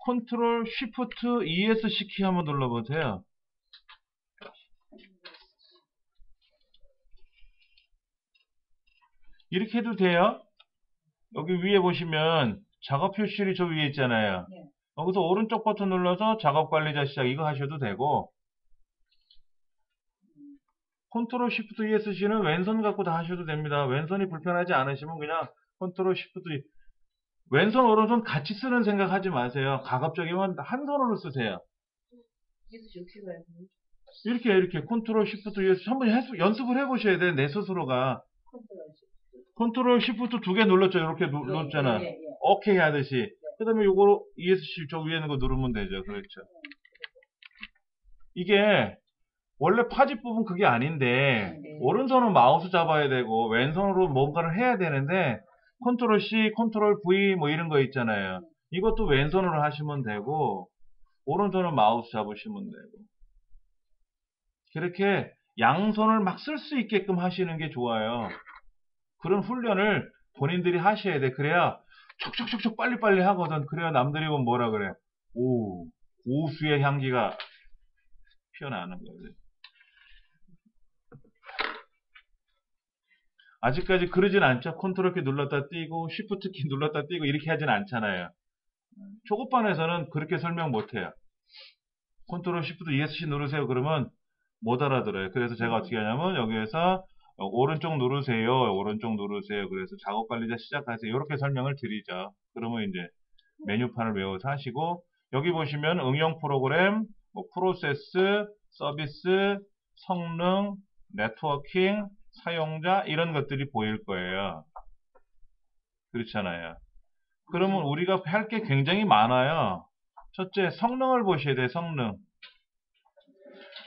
컨트롤 쉬프트 ESC 키 한번 눌러보세요. 이렇게 해도 돼요. 여기 위에 보시면 작업 표시율이 저 위에 있잖아요. 네. 여기서 오른쪽 버튼 눌러서 작업 관리자 시작 이거 하셔도 되고, 컨트롤 쉬프트 ESC는 왼손 갖고 다 하셔도 됩니다. 왼손이 불편하지 않으시면 그냥 컨트롤 쉬프트, 왼손 오른손 같이 쓰는 생각 하지 마세요. 가급적이면 한 손으로 쓰세요. ESC 어떻게 가요? 이렇게 컨트롤 쉬프트 ESC 한번 연습을 해보셔야 돼. 내 스스로가. 컨트롤 쉬프트 두 개 눌렀죠. 이렇게 눌렀잖아. 예. 오케이 하듯이. 그 다음에 요거 ESC 저 위에 있는 거 누르면 되죠. 그렇죠. 이게 원래 파집 부분 그게 아닌데 네. 오른손은 마우스 잡아야 되고 왼손으로 뭔가를 해야 되는데 컨트롤 C, 컨트롤 V 뭐 이런 거 있잖아요. 이것도 왼손으로 하시면 되고 오른손은 마우스 잡으시면 되고 그렇게 양손을 막 쓸 수 있게끔 하시는 게 좋아요. 그런 훈련을 본인들이 하셔야 돼. 그래야 촉촉촉촉 빨리빨리 하거든. 그래야 남들이 보면 뭐라 그래. 오, 고수의 향기가 피어나는 거지. 아직까지 그러진 않죠. 컨트롤 키 눌렀다 띄고 쉬프트 키 눌렀다 띄고 이렇게 하진 않잖아요. 초급반에서는 그렇게 설명 못해요. 컨트롤 쉬프트 ESC 누르세요 그러면 못 알아들어요. 그래서 제가 어떻게 하냐면 여기에서 오른쪽 누르세요. 오른쪽 누르세요. 그래서 작업 관리자 시작하세요. 이렇게 설명을 드리죠. 그러면 이제 메뉴판을 외워서 하시고 여기 보시면 응용 프로그램, 뭐 프로세스, 서비스, 성능, 네트워킹, 사용자 이런 것들이 보일 거예요. 그렇잖아요. 그러면 우리가 할 게 굉장히 많아요. 첫째, 성능을 보셔야 돼요. 성능.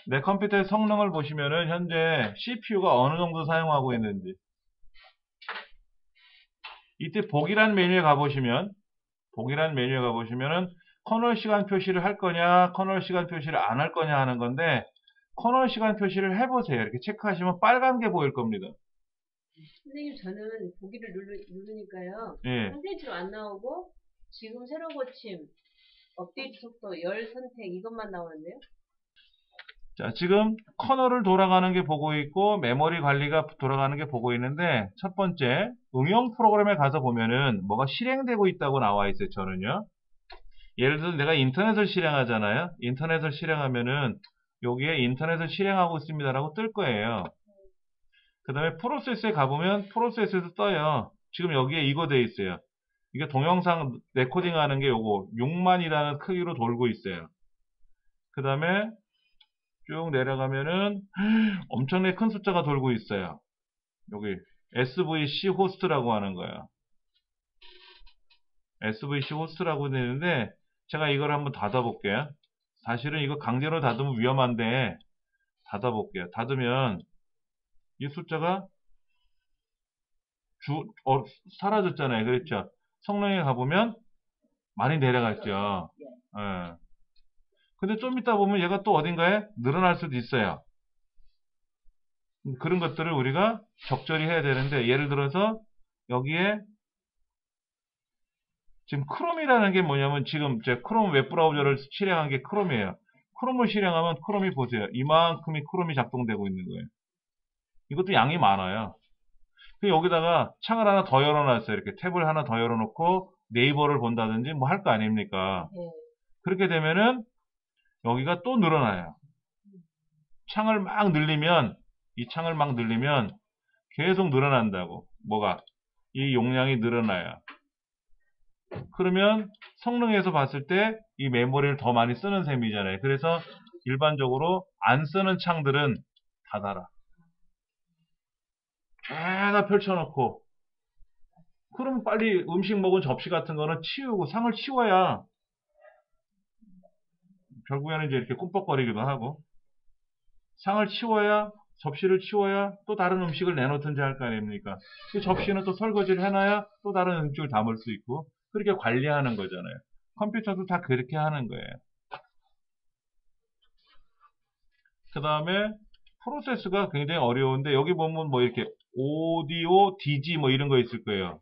내 컴퓨터의 성능을 보시면은 현재 CPU가 어느 정도 사용하고 있는지. 이때 복이란 메뉴에 가보시면은 커널 시간 표시를 할 거냐, 커널 시간 표시를 안 할 거냐 하는 건데 커널 시간 표시를 해보세요. 이렇게 체크하시면 빨간 게 보일 겁니다. 선생님, 저는 보기를 누르니까요. 예. 컨텐츠로 안 나오고, 지금 새로 고침, 업데이트 속도, 열 선택, 이것만 나오는데요? 자, 지금 커널을 돌아가는 게 보고 있고 메모리 관리가 돌아가는 게 보고 있는데 첫 번째 응용 프로그램에 가서 보면은 뭐가 실행되고 있다고 나와 있어요. 저는요. 예를 들어서 내가 인터넷을 실행하잖아요. 인터넷을 실행하면은 여기에 인터넷을 실행하고 있습니다라고 뜰 거예요. 그 다음에 프로세스에 가보면 프로세스에도 떠요. 지금 여기에 이거 돼 있어요. 이게 동영상 레코딩 하는 게 요거 6만이라는 크기로 돌고 있어요. 그 다음에 쭉 내려가면은 엄청나게 큰 숫자가 돌고 있어요. 여기 SVC 호스트라고 하는 거예요. SVC 호스트라고 되는데 제가 이걸 한번 닫아볼게요. 사실은 이거 강제로 닫으면 위험한데 닫아볼게요. 닫으면 이 숫자가 사라졌잖아요. 그랬죠? 성능에 가보면 많이 내려갔죠. 예. 근데 좀 이따 보면 얘가 또 어딘가에 늘어날 수도 있어요. 그런 것들을 우리가 적절히 해야 되는데 예를 들어서 여기에 지금 크롬이라는 게 뭐냐면 지금 제 크롬 웹브라우저를 실행한 게 크롬이에요. 크롬을 실행하면 크롬이 보세요. 이만큼이 크롬이 작동되고 있는 거예요. 이것도 양이 많아요. 여기다가 창을 하나 더 열어놨어요. 이렇게 탭을 하나 더 열어놓고 네이버를 본다든지 뭐 할 거 아닙니까? 네. 그렇게 되면은 여기가 또 늘어나요. 창을 막 늘리면 이 창을 막 늘리면 계속 늘어난다고. 뭐가? 이 용량이 늘어나요. 그러면 성능에서 봤을 때 이 메모리를 더 많이 쓰는 셈이잖아요. 그래서 일반적으로 안 쓰는 창들은 닫아라. 죄다 펼쳐놓고 그럼 빨리 음식 먹은 접시 같은 거는 치우고 상을 치워야 결국에는 이제 이렇게 꿈뻑거리기도 하고 상을 치워야 접시를 치워야 또 다른 음식을 내놓든지 할 거 아닙니까? 그 접시는 또 설거지를 해놔야 또 다른 음식을 담을 수 있고 그렇게 관리하는 거잖아요. 컴퓨터도 다 그렇게 하는 거예요. 그 다음에 프로세스가 굉장히 어려운데 여기 보면 뭐 이렇게 오디오, DG 뭐 이런 거 있을 거예요.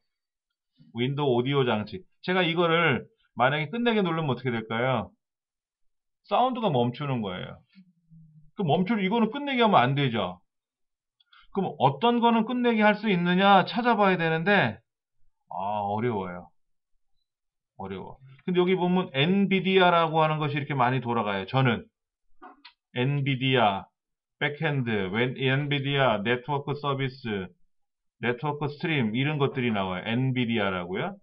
윈도우 오디오 장치. 제가 이거를 만약에 끝내게 누르면 어떻게 될까요? 사운드가 멈추는 거예요. 이거는 끝내게 하면 안 되죠. 그럼 어떤 거는 끝내게 할 수 있느냐 찾아봐야 되는데, 어려워요. 어려워. 근데 여기 보면 엔비디아라고 하는 것이 이렇게 많이 돌아가요. 저는 엔비디아 백핸드, 엔비디아 네트워크 서비스, 네트워크 스트림 이런 것들이 나와요. 엔비디아라고요.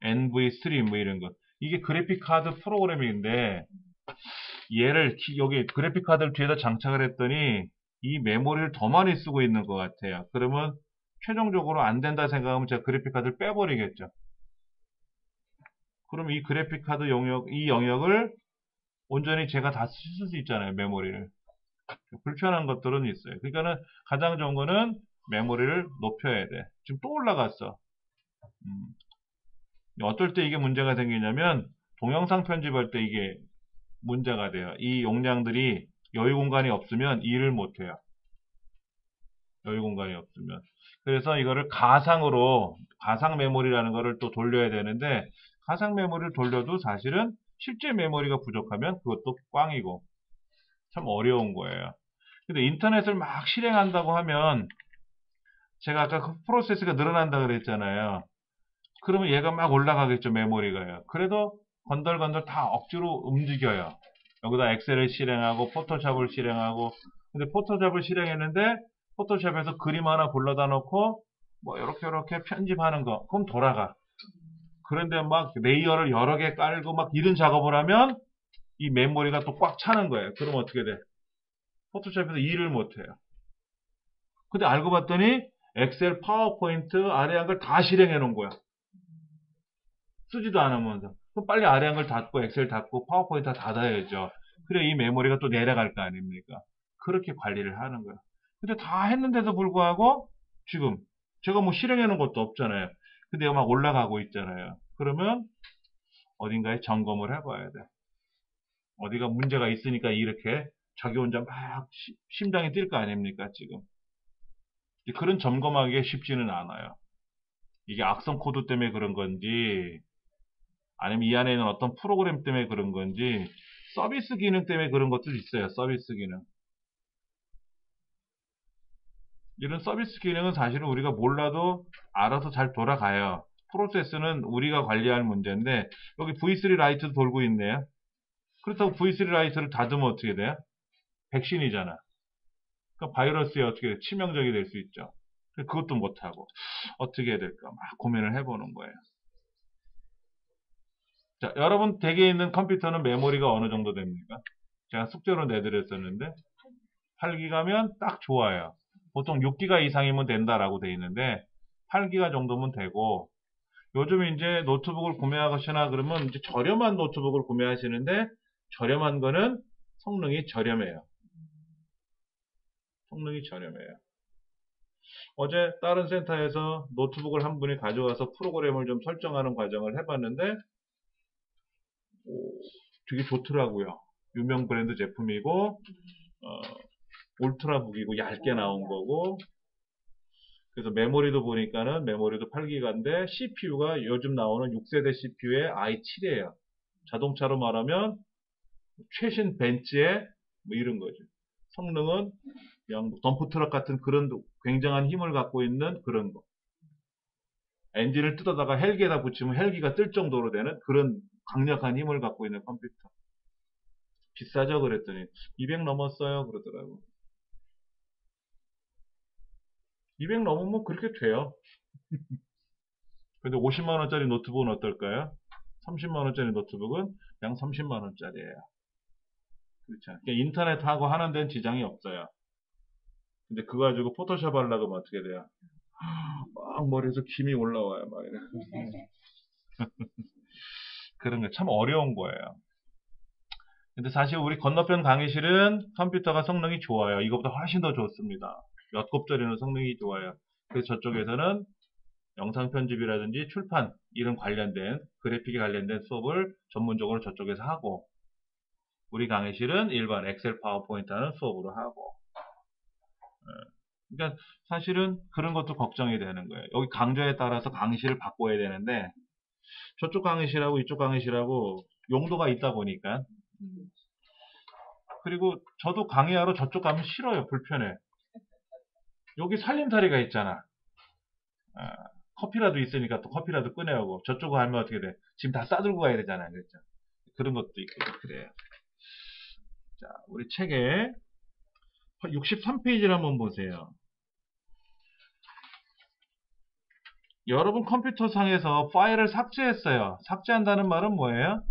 NV 스트림 뭐 이런 것. 이게 그래픽 카드 프로그램인데 얘를 여기 그래픽 카드를 뒤에다 장착을 했더니 이 메모리를 더 많이 쓰고 있는 것 같아요. 그러면 최종적으로 안 된다 생각하면 제가 그래픽 카드를 빼버리겠죠. 그럼 이 그래픽 카드 이 영역을 온전히 제가 다 쓸 수 있잖아요. 메모리를. 불편한 것들은 있어요. 그러니까는 가장 좋은 거는 메모리를 높여야 돼. 지금 또 올라갔어. 어떨 때 이게 문제가 생기냐면 동영상 편집할 때 이게 문제가 돼요. 이 용량들이 여유 공간이 없으면 일을 못 해요. 여유 공간이 없으면. 그래서 이거를 가상 메모리라는 거를 또 돌려야 되는데, 가상 메모리를 돌려도 사실은 실제 메모리가 부족하면 그것도 꽝이고, 참 어려운 거예요. 근데 인터넷을 막 실행한다고 하면, 제가 아까 그 프로세스가 늘어난다 그랬잖아요. 그러면 얘가 막 올라가겠죠, 메모리가요. 그래도 건덜건덜 다 억지로 움직여요. 여기다 엑셀을 실행하고, 포토샵을 실행하고, 근데 포토샵을 실행했는데, 포토샵에서 그림 하나 골라다 놓고, 뭐, 이렇게 편집하는 거, 그럼 돌아가. 그런데 막 레이어를 여러 개 깔고 막 이런 작업을 하면, 이 메모리가 또 꽉 차는 거예요. 그럼 어떻게 돼? 포토샵에서 일을 못 해요. 근데 알고 봤더니, 엑셀, 파워포인트, 아래 한 걸 다 실행해 놓은 거야. 쓰지도 않으면서. 그럼 빨리 아래 한 걸 닫고 엑셀 닫고 파워포인트 다 닫아야죠. 그래 이 메모리가 또 내려갈 거 아닙니까? 그렇게 관리를 하는 거야. 근데 다 했는데도 불구하고 지금 제가 뭐 실행해 놓은 것도 없잖아요. 근데 막 올라가고 있잖아요. 그러면 어딘가에 점검을 해봐야 돼. 어디가 문제가 있으니까 이렇게 자기 혼자 막 심장이 뛸 거 아닙니까 지금. 그런 점검하기가 쉽지는 않아요. 이게 악성 코드 때문에 그런 건지 아니면 이 안에 있는 어떤 프로그램 때문에 그런 건지 서비스 기능 때문에 그런 것도 있어요. 서비스 기능. 이런 서비스 기능은 사실은 우리가 몰라도 알아서 잘 돌아가요. 프로세스는 우리가 관리할 문제인데 여기 V3 라이트도 돌고 있네요. 그렇다고 V3 라이트를 닫으면 어떻게 돼요? 백신이잖아. 그러니까 바이러스에 어떻게 돼? 치명적이 될 수 있죠. 그것도 못하고 어떻게 해야 될까 막 고민을 해보는 거예요. 자, 여러분 댁에 있는 컴퓨터는 메모리가 어느 정도 됩니까? 제가 숙제로 내드렸었는데 8기가면 딱 좋아요. 보통 6기가 이상이면 된다라고 돼 있는데 8기가 정도면 되고 요즘 이제 노트북을 구매하시나 그러면 이제 저렴한 노트북을 구매하시는데 저렴한 거는 성능이 저렴해요. 성능이 저렴해요. 어제 다른 센터에서 노트북을 한 분이 가져와서 프로그램을 좀 설정하는 과정을 해봤는데 되게 좋더라고요. 유명 브랜드 제품이고 울트라북이고 얇게 나온 거고 그래서 메모리도 보니까는 메모리도 8기가인데 CPU가 요즘 나오는 6세대 CPU의 i7이에요. 자동차로 말하면 최신 벤츠의 뭐 이런 거죠. 성능은 그냥 덤프트럭 같은 그런 굉장한 힘을 갖고 있는 그런 거. 엔진을 뜯어다가 헬기에다 붙이면 헬기가 뜰 정도로 되는 그런 강력한 힘을 갖고 있는 컴퓨터. 비싸죠? 그랬더니 200 넘었어요. 그러더라고. 200 넘으면 그렇게 돼요. 근데 50만원짜리 노트북은 어떨까요? 30만원짜리 노트북은 그냥 30만원짜리예요. 그렇죠. 그러니까 인터넷하고 하는 데는 지장이 없어요. 근데 그거 가지고 포토샵 하려고 하면 어떻게 돼요? 막 머리에서 김이 올라와요. 막 이래. 그런 게 참 어려운 거예요. 근데 사실 우리 건너편 강의실은 컴퓨터가 성능이 좋아요. 이것보다 훨씬 더 좋습니다. 몇 곱절이는 성능이 좋아요. 그래서 저쪽에서는 영상 편집이라든지 출판 이런 관련된 그래픽에 관련된 수업을 전문적으로 저쪽에서 하고 우리 강의실은 일반 엑셀 파워포인트 하는 수업으로 하고 그러니까 사실은 그런 것도 걱정이 되는 거예요. 여기 강좌에 따라서 강의실을 바꿔야 되는데 저쪽 강의실하고 이쪽 강의실하고 용도가 있다 보니까 그리고 저도 강의하러 저쪽 가면 싫어요. 불편해. 여기 살림살이가 있잖아. 아, 커피라도 있으니까 또 커피라도 꺼내오고 저쪽 가면 어떻게 돼? 지금 다 싸들고 가야 되잖아요. 그렇죠? 그런 것도 있고 그래요. 자, 우리 책에 63페이지를 한번 보세요. 여러분 컴퓨터 상에서 파일을 삭제했어요. 삭제한다는 말은 뭐예요?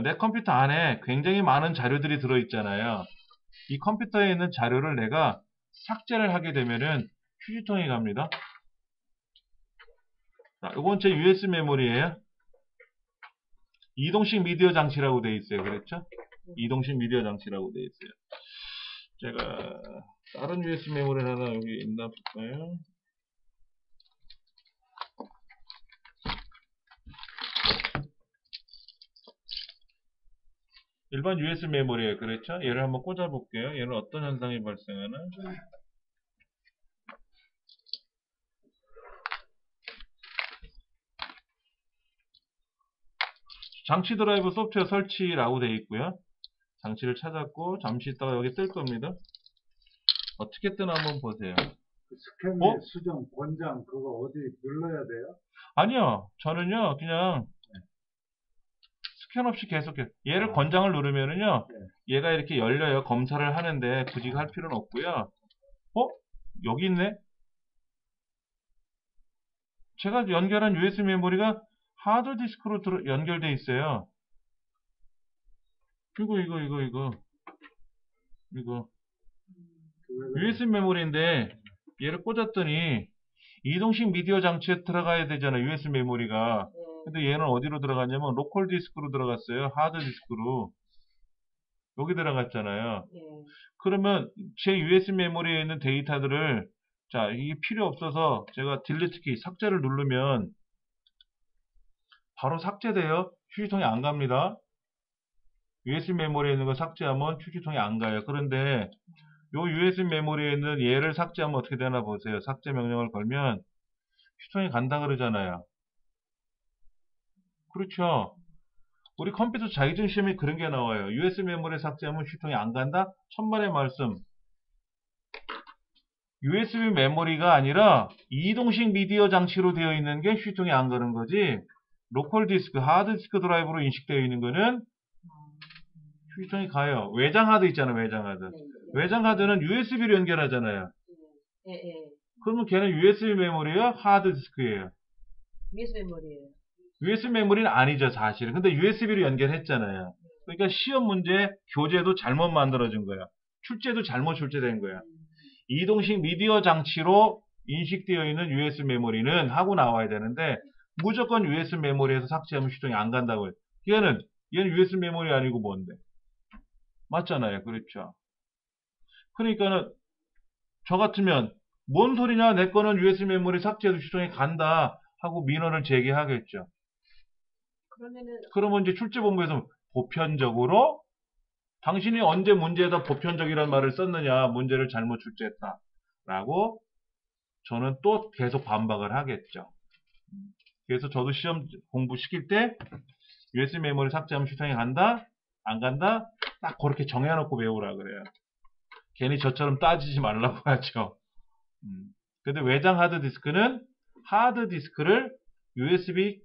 내 컴퓨터 안에 굉장히 많은 자료들이 들어있잖아요. 이 컴퓨터에 있는 자료를 내가 삭제를 하게 되면은 휴지통에 갑니다. 자, 이건 제 USB 메모리예요. 이동식 미디어 장치라고 되어 있어요. 그랬죠? 이동식 미디어 장치라고 되어 있어요. 제가 다른 USB 메모리 하나 여기 있나 볼까요? 일반 USB 메모리예요. 그렇죠? 얘를 한번 꽂아 볼게요. 얘는 어떤 현상이 발생하나? 장치 드라이브 소프트웨어 설치라고 되어 있고요. 장치를 찾았고 잠시 있다가 여기 뜰 겁니다. 어떻게 뜨나 한번 보세요. 스캔 수정 권장 그거 어디 눌러야 돼요? 아니요. 저는요. 그냥 스캔 없이 계속해요. 얘를 권장을 누르면은요. 얘가 이렇게 열려요. 검사를 하는데 굳이 할 필요는 없고요. 여기 있네. 제가 연결한 USB 메모리가 하드디스크로 연결돼 있어요. 이거 USB 메모리인데 얘를 꽂았더니 이동식 미디어 장치에 들어가야 되잖아요. USB 메모리가. 근데 얘는 어디로 들어갔냐면 로컬 디스크로 들어갔어요. 하드 디스크로. 여기 들어갔잖아요. 그러면 제 USB 메모리에 있는 데이터들을 자, 이게 필요 없어서 제가 딜리트 키 삭제를 누르면 바로 삭제돼요. 휴지통에 안 갑니다. USB 메모리에 있는 거 삭제하면 휴지통에 안 가요. 그런데 요 USB 메모리에 있는 얘를 삭제하면 어떻게 되나 보세요. 삭제 명령을 걸면 휴지통에 간다 그러잖아요. 그렇죠. 우리 컴퓨터 자기전 시험에 그런 게 나와요. USB 메모리 삭제하면 휴지통에 안 간다? 천만의 말씀. USB 메모리가 아니라 이동식 미디어 장치로 되어 있는 게 휴지통에 안 가는 거지. 로컬 디스크, 하드 디스크 드라이브로 인식되어 있는 거는 휴지통에 가요. 외장 하드 있잖아요. 외장 하드. 외장 하드는 USB로 연결하잖아요. 그러면 걔는 USB 메모리예요? 하드 디스크예요? USB 메모리예요. USB 메모리는 아니죠, 사실은. 근데 USB로 연결했잖아요. 그러니까 시험 문제 교재도 잘못 만들어진 거야. 출제도 잘못 출제된 거야. 이동식 미디어 장치로 인식되어 있는 USB 메모리는 하고 나와야 되는데 무조건 USB 메모리에서 삭제하면 휴지통에 안 간다고 해요. 얘는 USB 메모리 아니고 뭔데? 맞잖아요. 그렇죠. 그러니까는 저 같으면 뭔 소리냐? 내 거는 USB 메모리 삭제해도 휴지통에 간다 하고 민원을 제기하겠죠. 그러면 이제 출제본부에서 보편적으로 당신이 언제 문제에다 보편적이라는 말을 썼느냐, 문제를 잘못 출제했다 라고 저는 또 계속 반박을 하겠죠. 그래서 저도 시험 공부 시킬 때 USB 메모리 삭제하면 휴지통에 간다? 안 간다? 딱 그렇게 정해놓고 배우라 그래요. 괜히 저처럼 따지지 말라고 하죠. 근데 외장 하드디스크는 하드디스크를 USB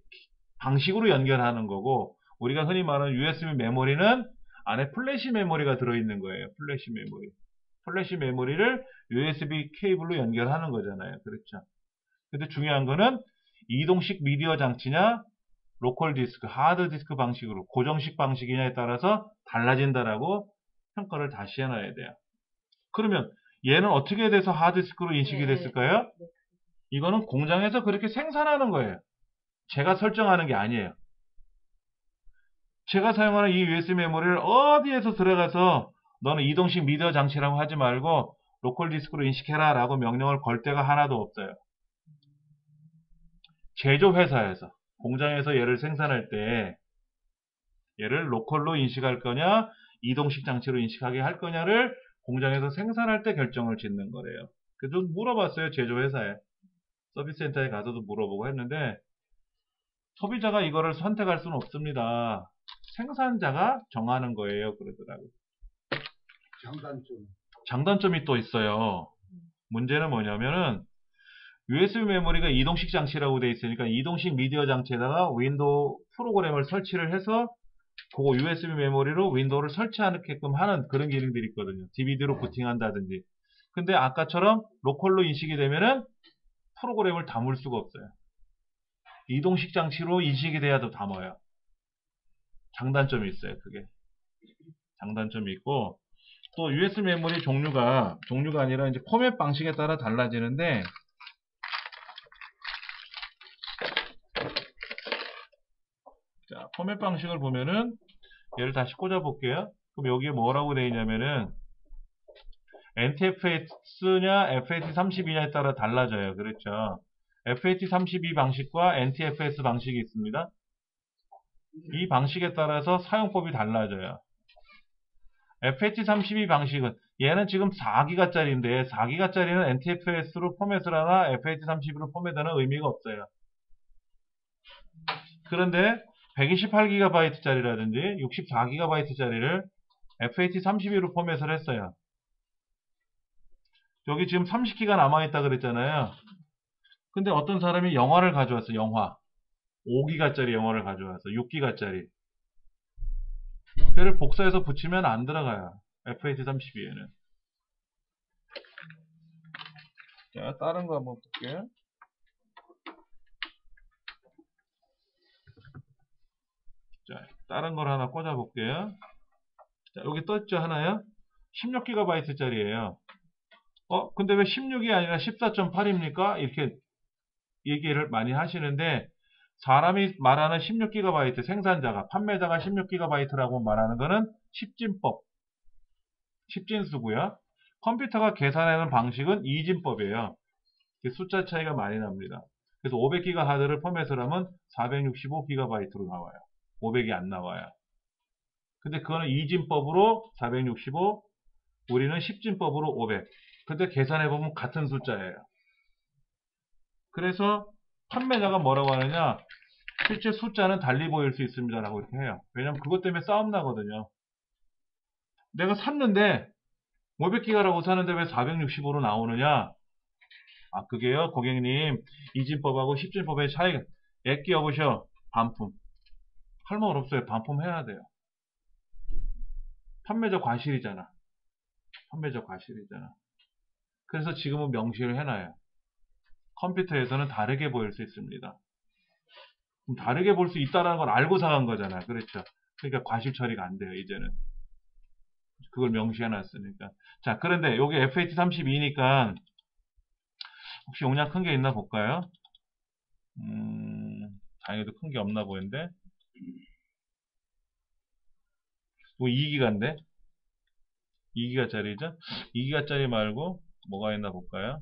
방식으로 연결하는 거고 우리가 흔히 말하는 USB 메모리는 안에 플래시 메모리가 들어있는 거예요. 플래시 메모리. 플래시 메모리를 USB 케이블로 연결하는 거잖아요. 그렇죠. 근데 중요한 거는 이동식 미디어 장치냐 로컬 디스크, 하드 디스크 방식으로 고정식 방식이냐에 따라서 달라진다라고 평가를 다시 해놔야 돼요. 그러면 얘는 어떻게 돼서 하드 디스크로 인식이 됐을까요? 이거는 공장에서 그렇게 생산하는 거예요. 제가 설정하는 게 아니에요. 제가 사용하는 이 USB 메모리를 어디에서 들어가서 너는 이동식 미디어 장치라고 하지 말고 로컬 디스크로 인식해라 라고 명령을 걸 때가 하나도 없어요. 제조회사에서 공장에서 얘를 생산할 때 얘를 로컬로 인식할 거냐 이동식 장치로 인식하게 할 거냐를 공장에서 생산할 때 결정을 짓는 거래요. 그래서 물어봤어요. 제조회사에. 서비스센터에 가서도 물어보고 했는데 소비자가 이거를 선택할 수는 없습니다. 생산자가 정하는 거예요. 그러더라고요. 장단점. 장단점이 또 있어요. 문제는 뭐냐면은 USB 메모리가 이동식 장치라고 되어 있으니까 이동식 미디어 장치에다가 윈도우 프로그램을 설치를 해서 그거 USB 메모리로 윈도우를 설치하게끔 하는 그런 기능들이 있거든요. DVD로 부팅한다든지. 근데 아까처럼 로컬로 인식이 되면은 프로그램을 담을 수가 없어요. 이동식 장치로 인식이 돼야도 담아요. 장단점이 있어요. 그게. 장단점이 있고 또 USB 메모리 종류가 아니라 이제 포맷 방식에 따라 달라지는데 자, 포맷 방식을 보면은 얘를 다시 꽂아 볼게요. 그럼 여기에 뭐라고 되어 있냐면은 NTFS냐 FAT32냐에 따라 달라져요. 그렇죠. FAT32 방식과 NTFS 방식이 있습니다. 이 방식에 따라서 사용법이 달라져요. FAT32 방식은 얘는 지금 4기가짜리인데 4기가짜리는 NTFS로 포맷을 하나 FAT32로 포맷하는 의미가 없어요. 그런데 128GB짜리라든지 64GB짜리를 FAT32로 포맷을 했어요. 여기 지금 30기가 남아있다 그랬잖아요. 근데 어떤 사람이 영화를 가져왔어. 영화 5기가짜리 영화를 가져와서 6기가짜리 걔를 복사해서 붙이면 안 들어가요. FAT32에는. 자, 다른 거 한번 볼게요. 자, 다른 걸 하나 꽂아 볼게요. 자, 여기 떴죠, 하나요? 16GB짜리예요. 근데 왜 16이 아니라 14.8입니까? 이렇게 얘기를 많이 하시는데 사람이 말하는 16GB 생산자가 판매자가 16GB라고 말하는 거는 10진법 10진수고요. 컴퓨터가 계산하는 방식은 2진법이에요. 숫자 차이가 많이 납니다. 그래서 500GB 하드를 포맷을 하면 465GB로 나와요. 500이 안 나와요. 근데 그거는 2진법으로 465, 우리는 10진법으로 500. 근데 계산해보면 같은 숫자예요. 그래서 판매자가 뭐라고 하느냐, 실제 숫자는 달리 보일 수 있습니다 라고 이렇게 해요. 왜냐면 그것 때문에 싸움 나거든요. 내가 샀는데 500기가라고 사는데 왜 465로 나오느냐. 그게요 고객님, 2진법하고 10진법의 차이가 액기 여보셔. 반품 할 말 없어요. 반품해야 돼요. 판매자 과실이잖아. 그래서 지금은 명시를 해놔요. 컴퓨터에서는 다르게 보일 수 있습니다. 다르게 볼 수 있다는 걸 알고 사간 거잖아요. 그렇죠. 그러니까 과실 처리가 안 돼요. 이제는 그걸 명시해놨으니까. 자, 그런데 여기 FAT32니까 혹시 용량 큰 게 있나 볼까요? 다행히도 큰 게 없나 보이는데. 뭐 2기가인데? 2기가짜리죠? 2기가짜리 말고 뭐가 있나 볼까요?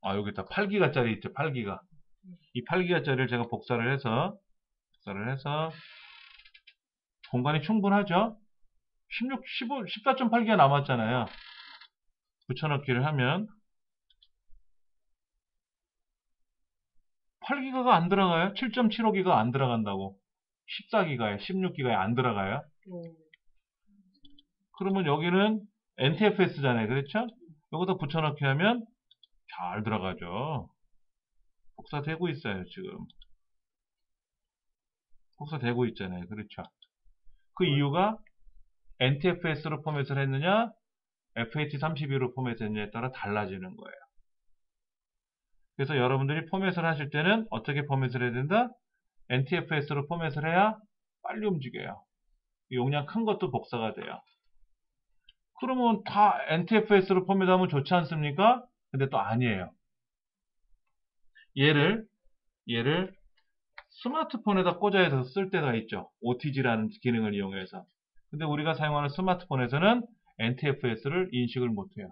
여기 있다. 8기가짜리 있죠. 8기가. 이 8기가짜리를 제가 복사를 해서 공간이 충분하죠? 14.8기가 남았잖아요. 붙여넣기를 하면 8기가가 안 들어가요. 7.75기가 안 들어간다고. 14기가에 16기가에 안 들어가요. 그러면 여기는 NTFS잖아요. 그렇죠? 여기다 붙여넣기 하면 잘 들어가죠. 복사되고 있어요. 지금 복사되고 있잖아요. 그렇죠? 그 이유가 NTFS로 포맷을 했느냐 FAT32로 포맷을 했느냐에 따라 달라지는 거예요. 그래서 여러분들이 포맷을 하실 때는 어떻게 포맷을 해야 된다? NTFS로 포맷을 해야 빨리 움직여요. 용량 큰 것도 복사가 돼요. 그러면 다 NTFS로 포맷하면 좋지 않습니까? 근데 또 아니에요. 얘를 스마트폰에다 꽂아서 쓸 때가 있죠. OTG라는 기능을 이용해서. 근데 우리가 사용하는 스마트폰에서는 NTFS를 인식을 못해요.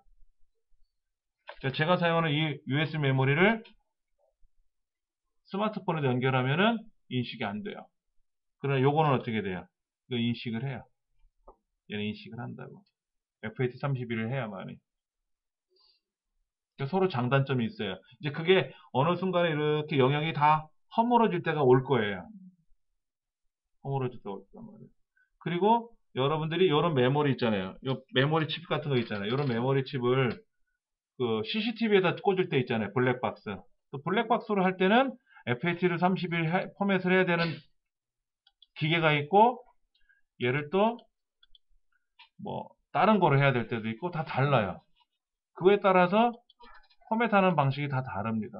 제가 사용하는 이 USB 메모리를 스마트폰에 연결하면은 인식이 안 돼요. 그러나 요거는 어떻게 돼요? 이거 인식을 해요. 얘는 인식을 한다고. FAT31을 해야만이. 그러니까 서로 장단점이 있어요. 이제 그게 어느 순간에 이렇게 영역이 다 허물어질 때가 올 거예요. 허물어질 때가 올 거란 말이에요. 그리고 여러분들이 이런 메모리 있잖아요. 요 메모리 칩 같은 거 있잖아요. 이런 메모리 칩을 그 CCTV에다 꽂을 때 있잖아요. 블랙박스. 또 블랙박스로 할 때는 FAT를 31 포맷을 해야 되는 기계가 있고, 얘를 또 뭐 다른 거를 해야 될 때도 있고 다 달라요. 그거에 따라서 포맷하는 방식이 다 다릅니다.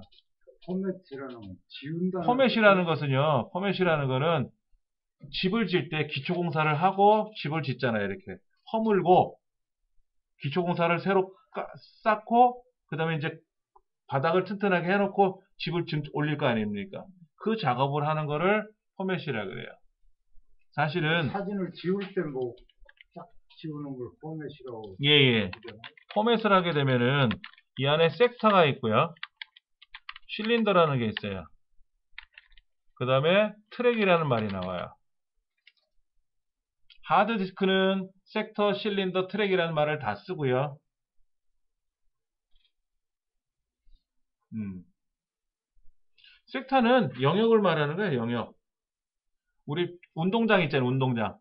포맷이라는 건 지운다는 포맷이라는 것은요, 포맷이라는 거는 집을 짓 때 기초공사를 하고 집을 짓잖아요. 이렇게 허물고 기초공사를 새로 쌓고 그 다음에 이제 바닥을 튼튼하게 해놓고 집을 올릴 거 아닙니까? 그 작업을 하는 거를 포맷이라 그래요. 사실은 사진을 지울 때 뭐 딱 지우는 걸 포맷이라고. 예. 포맷을 하게 되면은 이 안에 섹터가 있고요. 실린더라는 게 있어요. 그 다음에 트랙이라는 말이 나와요. 하드디스크는 섹터, 실린더, 트랙이라는 말을 다 쓰고요. 섹터는 영역을 말하는 거예요. 영역. 우리 운동장 있잖아요. 운동장.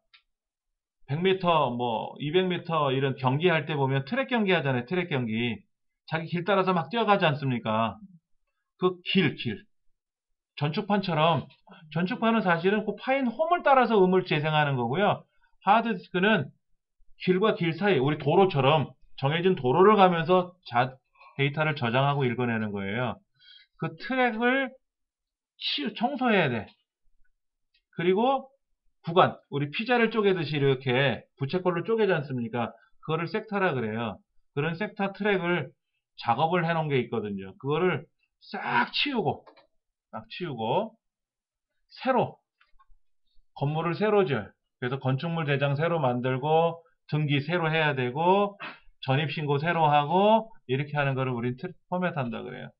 100m, 뭐 200m 이런 경기할 때 보면 트랙 경기 하잖아요. 트랙 경기. 자기 길 따라서 막 뛰어가지 않습니까? 그 길. 전축판처럼, 전축판은 사실은 그 파인 홈을 따라서 음을 재생하는 거고요. 하드디스크는 길과 길 사이, 우리 도로처럼 정해진 도로를 가면서 데이터를 저장하고 읽어내는 거예요. 그 트랙을 청소해야 돼. 그리고 구간, 우리 피자를 쪼개듯이 이렇게 부채꼴로 쪼개지 않습니까? 그거를 섹터라 그래요. 그런 섹터 트랙을 작업을 해놓은 게 있거든요. 그거를 싹 치우고 새로 건물을 새로 지어요. 그래서 건축물 대장 새로 만들고 등기 새로 해야 되고 전입신고 새로 하고 이렇게 하는 거를 우린 포맷한다 그래요.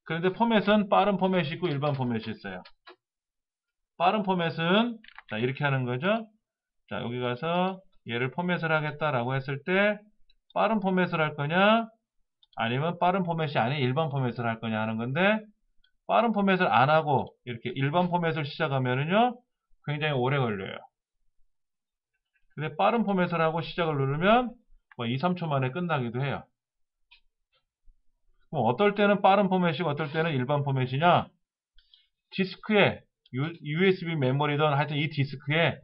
그런데 포맷은 빠른 포맷이 있고 일반 포맷이 있어요. 빠른 포맷은 자 이렇게 하는 거죠. 자 여기 가서 얘를 포맷을 하겠다라고 했을 때 빠른 포맷을 할 거냐 아니면 빠른 포맷이 아닌 일반 포맷을 할 거냐 하는 건데, 빠른 포맷을 안 하고 이렇게 일반 포맷을 시작하면은요 굉장히 오래 걸려요. 근데 빠른 포맷을 하고 시작을 누르면 뭐 2, 3초 만에 끝나기도 해요. 그럼 어떨 때는 빠른 포맷이고 어떨 때는 일반 포맷이냐? 디스크에 USB 메모리든 하여튼 이 디스크에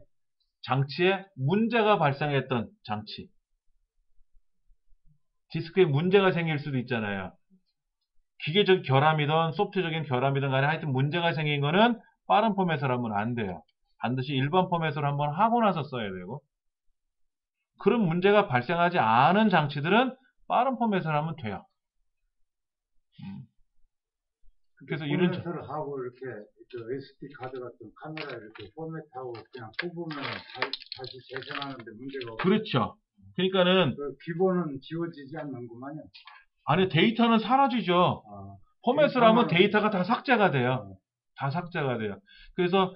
장치에 문제가 발생했던 장치, 디스크에 문제가 생길 수도 있잖아요. 기계적 결함이든 소프트적인 결함이든 간에 하여튼 문제가 생긴 거는 빠른 포맷을 하면 안 돼요. 반드시 일반 포맷을 한번 하고 나서 써야 되고, 그런 문제가 발생하지 않은 장치들은 빠른 포맷을 하면 돼요. 그래서 이런 포맷을 하고 이렇게 SD 카드 같은 카메라 이렇게 포맷하고 그냥 뽑으면 다시 재생하는데 문제가 없어요. 그렇죠. 그러니까는 그 기본은 지워지지 않는구만요. 안에 데이터는 사라지죠. 포맷을 하면 데이터가 다 삭제가 돼요. 다 삭제가 돼요. 그래서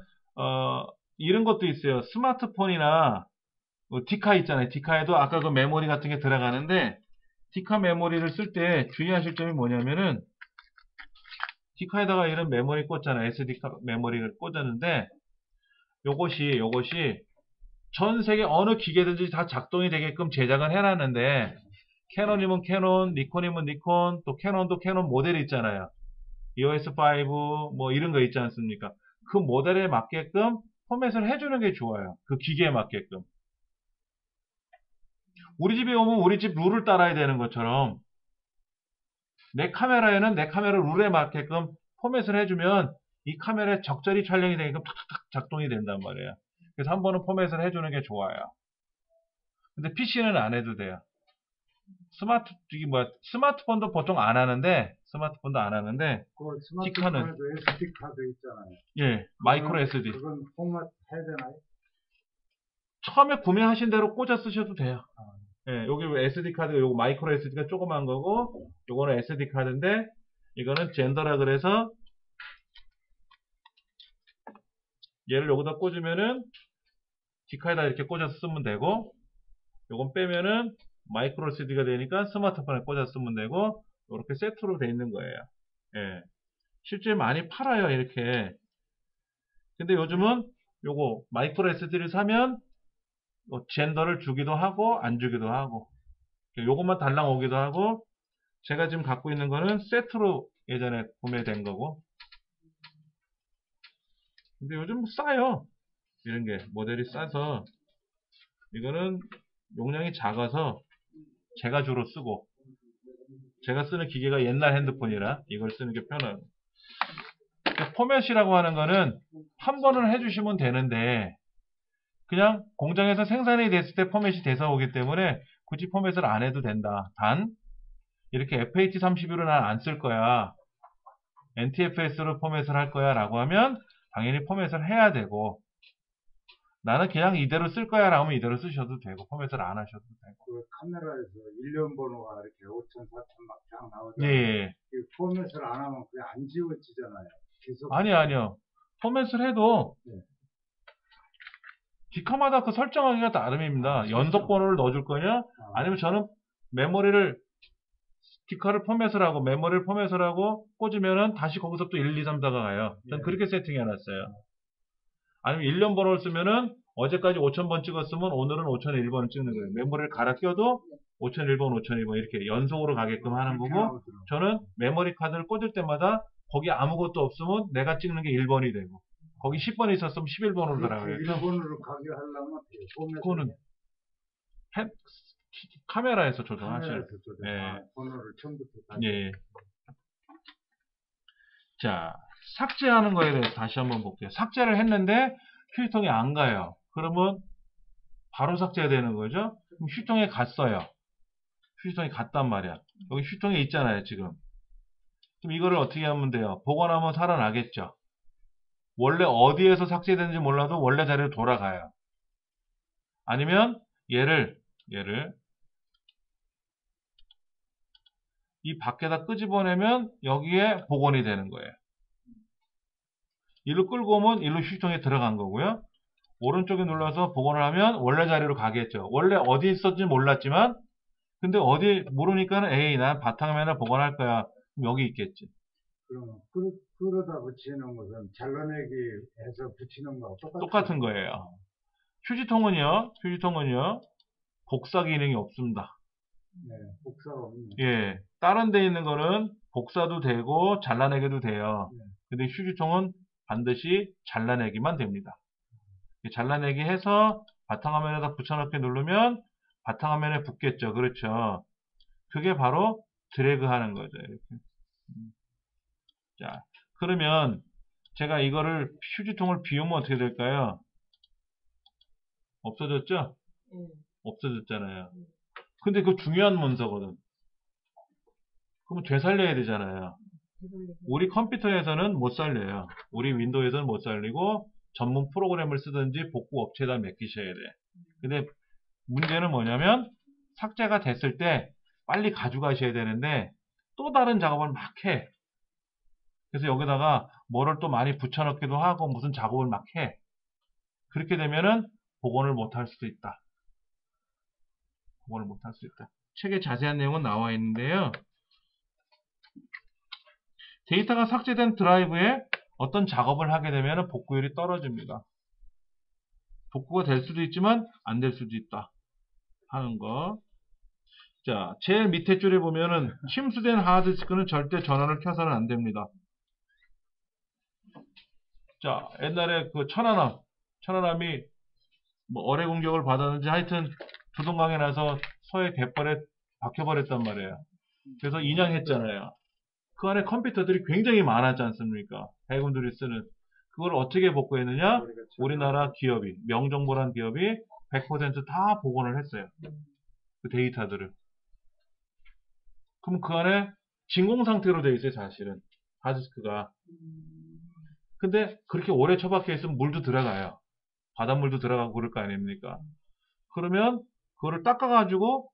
이런 것도 있어요. 스마트폰이나 디카 있잖아요. 디카에도 아까 그 메모리 같은 게 들어가는데, 디카 메모리를 쓸 때 주의하실 점이 뭐냐면은, 디카에다가 이런 메모리 꽂잖아요. SD 메모리를 꽂았는데, 요것이 전 세계 어느 기계든지 다 작동이 되게끔 제작을 해놨는데, 캐논이면 캐논, 니콘이면 니콘, 또 캐논도 캐논 모델이 있잖아요. EOS5 뭐 이런 거 있지 않습니까? 그 모델에 맞게끔 포맷을 해주는 게 좋아요. 그 기계에 맞게끔. 우리 집에 오면 우리 집 룰을 따라야 되는 것처럼 내 카메라에는 내 카메라 룰에 맞게끔 포맷을 해주면 이 카메라에 적절히 촬영이 되게끔 탁탁탁 작동이 된단 말이에요. 그래서 한 번은 포맷을 해주는 게 좋아요. 근데 PC는 안 해도 돼요. 스마트폰도 보통 안 하는데, 그 디카는 스마트폰에도 SD 카드 있잖아요. 예, 마이크로 SD. 그건 포맷 해야 되나요? 처음에 구매하신 대로 꽂아 쓰셔도 돼요. 예, 여기 SD 카드가 요거 마이크로 SD가 조그만 거고, 요거는 SD 카드인데 이거는 젠더라 그래서 얘를 여기다 꽂으면은 디카에다 이렇게 꽂아서 쓰면 되고, 요건 빼면은 마이크로 SD가 되니까 스마트폰에 꽂아서 쓰면 되고, 이렇게 세트로 돼 있는 거예요. 예. 실제 많이 팔아요, 이렇게. 근데 요즘은 요거 마이크로 SD를 사면 젠더를 주기도 하고 안 주기도 하고, 요것만 달랑 오기도 하고, 제가 지금 갖고 있는 거는 세트로 예전에 구매된 거고. 근데 요즘 싸요. 이런 게 모델이 싸서, 이거는 용량이 작아서 제가 주로 쓰고, 제가 쓰는 기계가 옛날 핸드폰이라 이걸 쓰는 게 편하고. 포맷이라고 하는 거는 한 번은 해주시면 되는데, 그냥 공장에서 생산이 됐을 때 포맷이 돼서 오기 때문에 굳이 포맷을 안 해도 된다. 단 이렇게 FAT31은 난 안 쓸 거야, NTFS로 포맷을 할 거야 라고 하면 당연히 포맷을 해야 되고, 나는 그냥 이대로 쓸 거야 라고 하면 이대로 쓰셔도 되고, 포맷을 안 하셔도 되고. 그 카메라에서 일련 번호가 이렇게 5천, 4천 막 쫙 예, 나오잖아요. 예. 이 포맷을 안 하면 그게 안 지워지잖아요. 계속. 아니요. 포맷을 해도 네. 디카마다 그 설정하기가 나름입니다. 연속 번호를 넣어줄 거냐, 아니면 저는 메모리를, 디카를 포맷을 하고 메모리를 포맷을 하고 꽂으면은 다시 거기서부터 1, 2, 3, 4가 가요. 전 예. 그렇게 세팅해 놨어요. 아니면 1년 번호를 쓰면은 어제까지 5000번 찍었으면 오늘은 5001번을 찍는 거예요. 메모리를 갈아 껴도 5001번, 5002번 이렇게 연속으로 가게끔 하는 거고, 나오더라고요. 저는 메모리 카드를 꽂을 때마다 거기 아무것도 없으면 내가 찍는 게 1번이 되고, 거기 10번이 있었으면 11번으로 들어가요. 일본으로 가게 하려면 어떻게 포맷을 그거는 카메라에서 조정하셔요. 카메라에서 조정. 예. 번호를 처음부터 다시. 예. 자, 삭제하는 거에 대해서 다시 한번 볼게요. 삭제를 했는데 휴지통에 안 가요. 그러면 바로 삭제되는 거죠. 그럼 휴지통에 갔어요. 휴지통에 갔단 말이야. 여기 휴지통에 있잖아요, 지금. 그럼 이거를 어떻게 하면 돼요? 복원하면 살아나겠죠. 원래 어디에서 삭제되는지 몰라도 원래 자리로 돌아가요. 아니면 얘를 이 밖에다 끄집어내면 여기에 복원이 되는 거예요. 일로 끌고 오면 일로 휴지통에 들어간 거고요. 오른쪽에 눌러서 복원을 하면 원래 자리로 가겠죠. 원래 어디 있었는지 몰랐지만, 근데 어디 모르니까는 에이, 난 바탕화면에 복원할 거야. 그럼 여기 있겠지. 그러면 그러다 붙이는 것은 잘라내기 해서 붙이는 거하고 똑같은 거예요. 휴지통은요, 복사 기능이 없습니다. 네, 복사가 없네. 예, 다른 데 있는 거는 복사도 되고 잘라내기도 돼요. 네. 근데 휴지통은 반드시 잘라내기만 됩니다. 잘라내기 해서 바탕화면에다 붙여넣기 누르면 바탕화면에 붙겠죠. 그렇죠. 그게 바로 드래그 하는 거죠. 이렇게. 자, 그러면 제가 이거를 휴지통을 비우면 어떻게 될까요? 없어졌죠? 없어졌잖아요. 근데 그거 중요한 문서거든. 그럼 되살려야 되잖아요. 우리 컴퓨터에서는 못 살려요. 우리 윈도우에서는 못 살리고 전문 프로그램을 쓰든지 복구 업체에다 맡기셔야 돼. 근데 문제는 뭐냐면 삭제가 됐을 때 빨리 가져가셔야 되는데 또 다른 작업을 막 해. 그래서 여기다가 뭐를 또 많이 붙여넣기도 하고 무슨 작업을 막 해. 그렇게 되면은 복원을 못할 수도 있다. 복원을 못할 수 있다. 책에 자세한 내용은 나와 있는데요. 데이터가 삭제된 드라이브에 어떤 작업을 하게 되면 복구율이 떨어집니다. 복구가 될 수도 있지만 안 될 수도 있다 하는 거. 자, 제일 밑에 줄에 보면은 침수된 하드디스크는 절대 전원을 켜서는 안 됩니다. 자, 옛날에 그 천안함이 뭐 어뢰 공격을 받았는지 하여튼 두동강에 나서 서해 갯벌에 박혀버렸단 말이에요. 그래서 인양했잖아요. 그 안에 컴퓨터들이 굉장히 많았지 않습니까? 해군들이 쓰는. 그걸 어떻게 복구했느냐? 우리나라 기업이, 명정보라는 기업이 100% 다 복원을 했어요. 그 데이터들을. 그럼 그 안에 진공 상태로 되어 있어요, 사실은. 하드디스크가. 근데 그렇게 오래 처박혀 있으면 물도 들어가요. 바닷물도 들어가고 그럴 거 아닙니까? 그러면 그거를 닦아가지고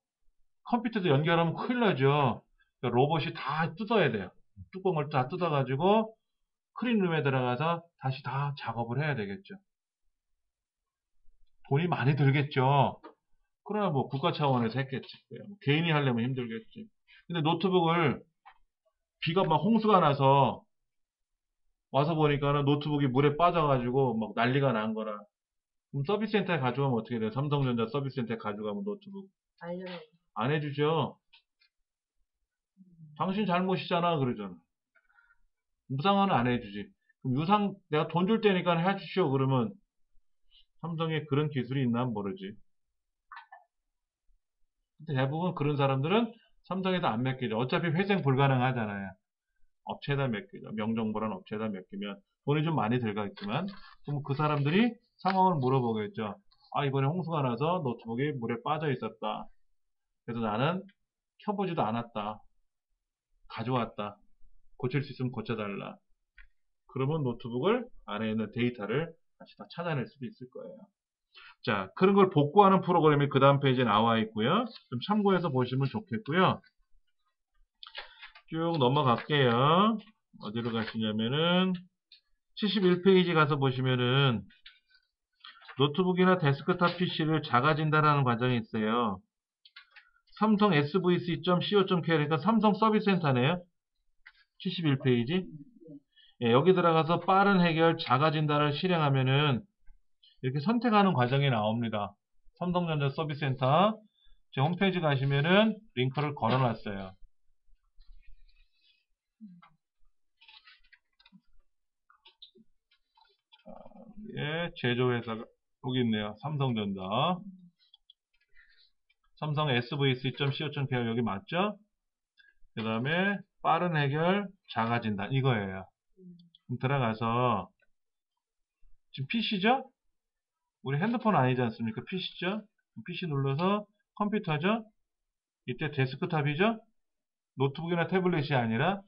컴퓨터도 연결하면 큰일 나죠. 그러니까 로봇이 다 뜯어야 돼요. 뚜껑을 다 뜯어가지고 클린룸에 들어가서 다시 다 작업을 해야 되겠죠. 돈이 많이 들겠죠. 그러나 뭐 국가 차원에서 했겠지. 뭐 개인이 하려면 힘들겠지. 근데 노트북을 비가 막 홍수가 나서 와서 보니까는 노트북이 물에 빠져가지고 막 난리가 난 거라. 그럼 서비스 센터에 가져가면 어떻게 돼요? 삼성전자 서비스 센터에 가져가면 노트북 알려요. 안 해주죠. 당신 잘못이잖아 그러잖아. 무상화는 안 해주지. 그럼 유상 내가 돈 줄 테니까 해주시오 그러면 삼성에 그런 기술이 있나 모르지. 근데 대부분 그런 사람들은 삼성에다 안 맡기죠. 어차피 회생 불가능하잖아요. 업체에다 맡기죠. 명정보란 업체에다 맡기면 돈이 좀 많이 들어가겠지만 그럼 그 사람들이 상황을 물어보겠죠. 아 이번에 홍수가 나서 노트북이 물에 빠져 있었다. 그래서 나는 켜보지도 않았다. 가져왔다. 고칠 수 있으면 고쳐달라. 그러면 노트북을 안에 있는 데이터를 다시 다 찾아낼 수도 있을 거예요. 자, 그런 걸 복구하는 프로그램이 그 다음 페이지에 나와 있고요. 좀 참고해서 보시면 좋겠고요. 쭉 넘어갈게요. 어디로 가시냐면은 71페이지 가서 보시면은 노트북이나 데스크탑 PC를 작아진다라는 과정이 있어요. 삼성 svc.co.kr니까 삼성 서비스 센터네요. 71페이지. 예, 여기 들어가서 빠른 해결 작아진다를 실행하면은 이렇게 선택하는 과정이 나옵니다. 삼성전자 서비스 센터 제 홈페이지 가시면은 링크를 걸어놨어요. 예, 제조회사가 여기 있네요. 삼성전자. 삼성 svc.co.kr 여기 맞죠? 그 다음에 빠른 해결 작아진다 이거예요. 그럼 들어가서 지금 PC죠? 우리 핸드폰 아니지 않습니까? PC죠? PC 눌러서 컴퓨터죠? 이때 데스크탑이죠? 노트북이나 태블릿이 아니라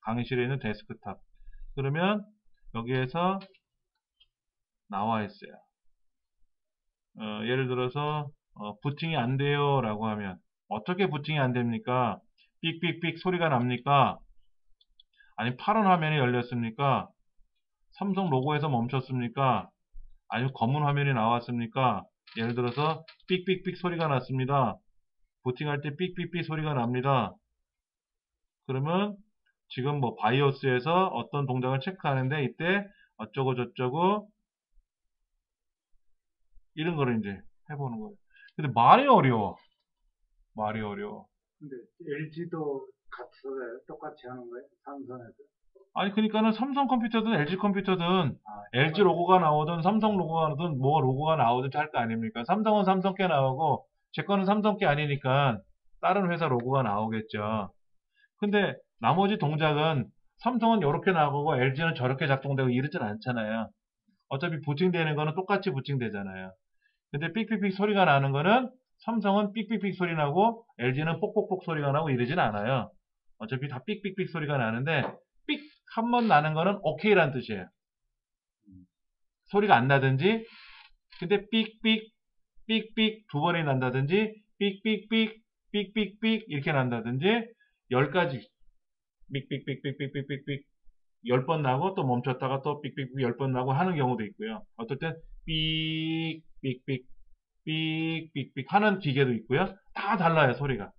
강의실에 있는 데스크탑. 그러면 여기에서 나와 있어요. 예를 들어서 부팅이 안 돼요 라고 하면 어떻게 부팅이 안 됩니까? 삑삑삑 소리가 납니까? 아니 파란 화면이 열렸습니까? 삼성 로고에서 멈췄습니까? 아니면 검은 화면이 나왔습니까? 예를 들어서 삑삑삑 소리가 났습니다. 부팅할 때 삑삑삑 소리가 납니다. 그러면 지금 뭐 바이오스에서 어떤 동작을 체크하는데 이때 어쩌고 저쩌고 이런 거를 이제 해보는 거예요. 근데 말이 어려워. 말이 어려워. 근데 LG도 똑같이 하는 거예요? 삼성에서? 아니 그러니까는 삼성 컴퓨터든 LG 컴퓨터든 아, LG 로고가 나오든 삼성 로고가 나오든 뭐 로고가 나오든 할 거 아닙니까? 삼성은 삼성 게 나오고 제 거는 삼성 게 아니니까 다른 회사 로고가 나오겠죠. 근데 나머지 동작은 삼성은 이렇게 나오고 LG는 저렇게 작동되고 이러진 않잖아요. 어차피 부팅되는 거는 똑같이 부팅되잖아요. 근데 삑삑삑 소리가 나는 거는 삼성은 삑삑삑 소리 나고 LG는 뽁뽁뽁 소리가 나고 이러진 않아요. 어차피 다 삑삑삑 소리가 나는데 삑 한 번 나는 거는 오케이란 뜻이에요. 소리가 안 나든지 근데 삑삑 삑삑 두 번이 난다든지 삑삑삑 삑삑삑 이렇게 난다든지 10가지 삑삑삑삑삑삑삑 10번 나고 또 멈췄다가 또 삑삑삑 10번 나고 하는 경우도 있고요. 어떨 땐 삑삑삑 삑삑삑 하는 기계도 있고요. 다 달라요, 소리가.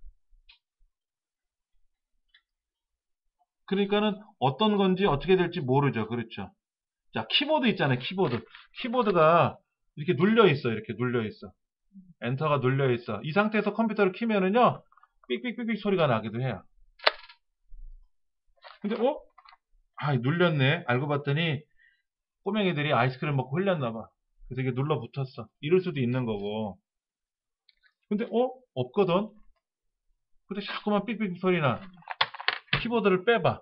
그러니까는 어떤 건지 어떻게 될지 모르죠. 그렇죠. 자, 키보드 있잖아요. 키보드. 키보드가 이렇게 눌려 있어. 이렇게 눌려 있어. 엔터가 눌려 있어. 이 상태에서 컴퓨터를 키면은요. 삑삑삑삑 소리가 나기도 해요. 근데 눌렸네. 알고 봤더니 꼬맹이들이 아이스크림 먹고 흘렸나 봐. 그래서 이게 눌러 붙었어. 이럴 수도 있는 거고. 근데 없거든. 근데 자꾸만 삑삑 소리 나. 키보드를 빼봐.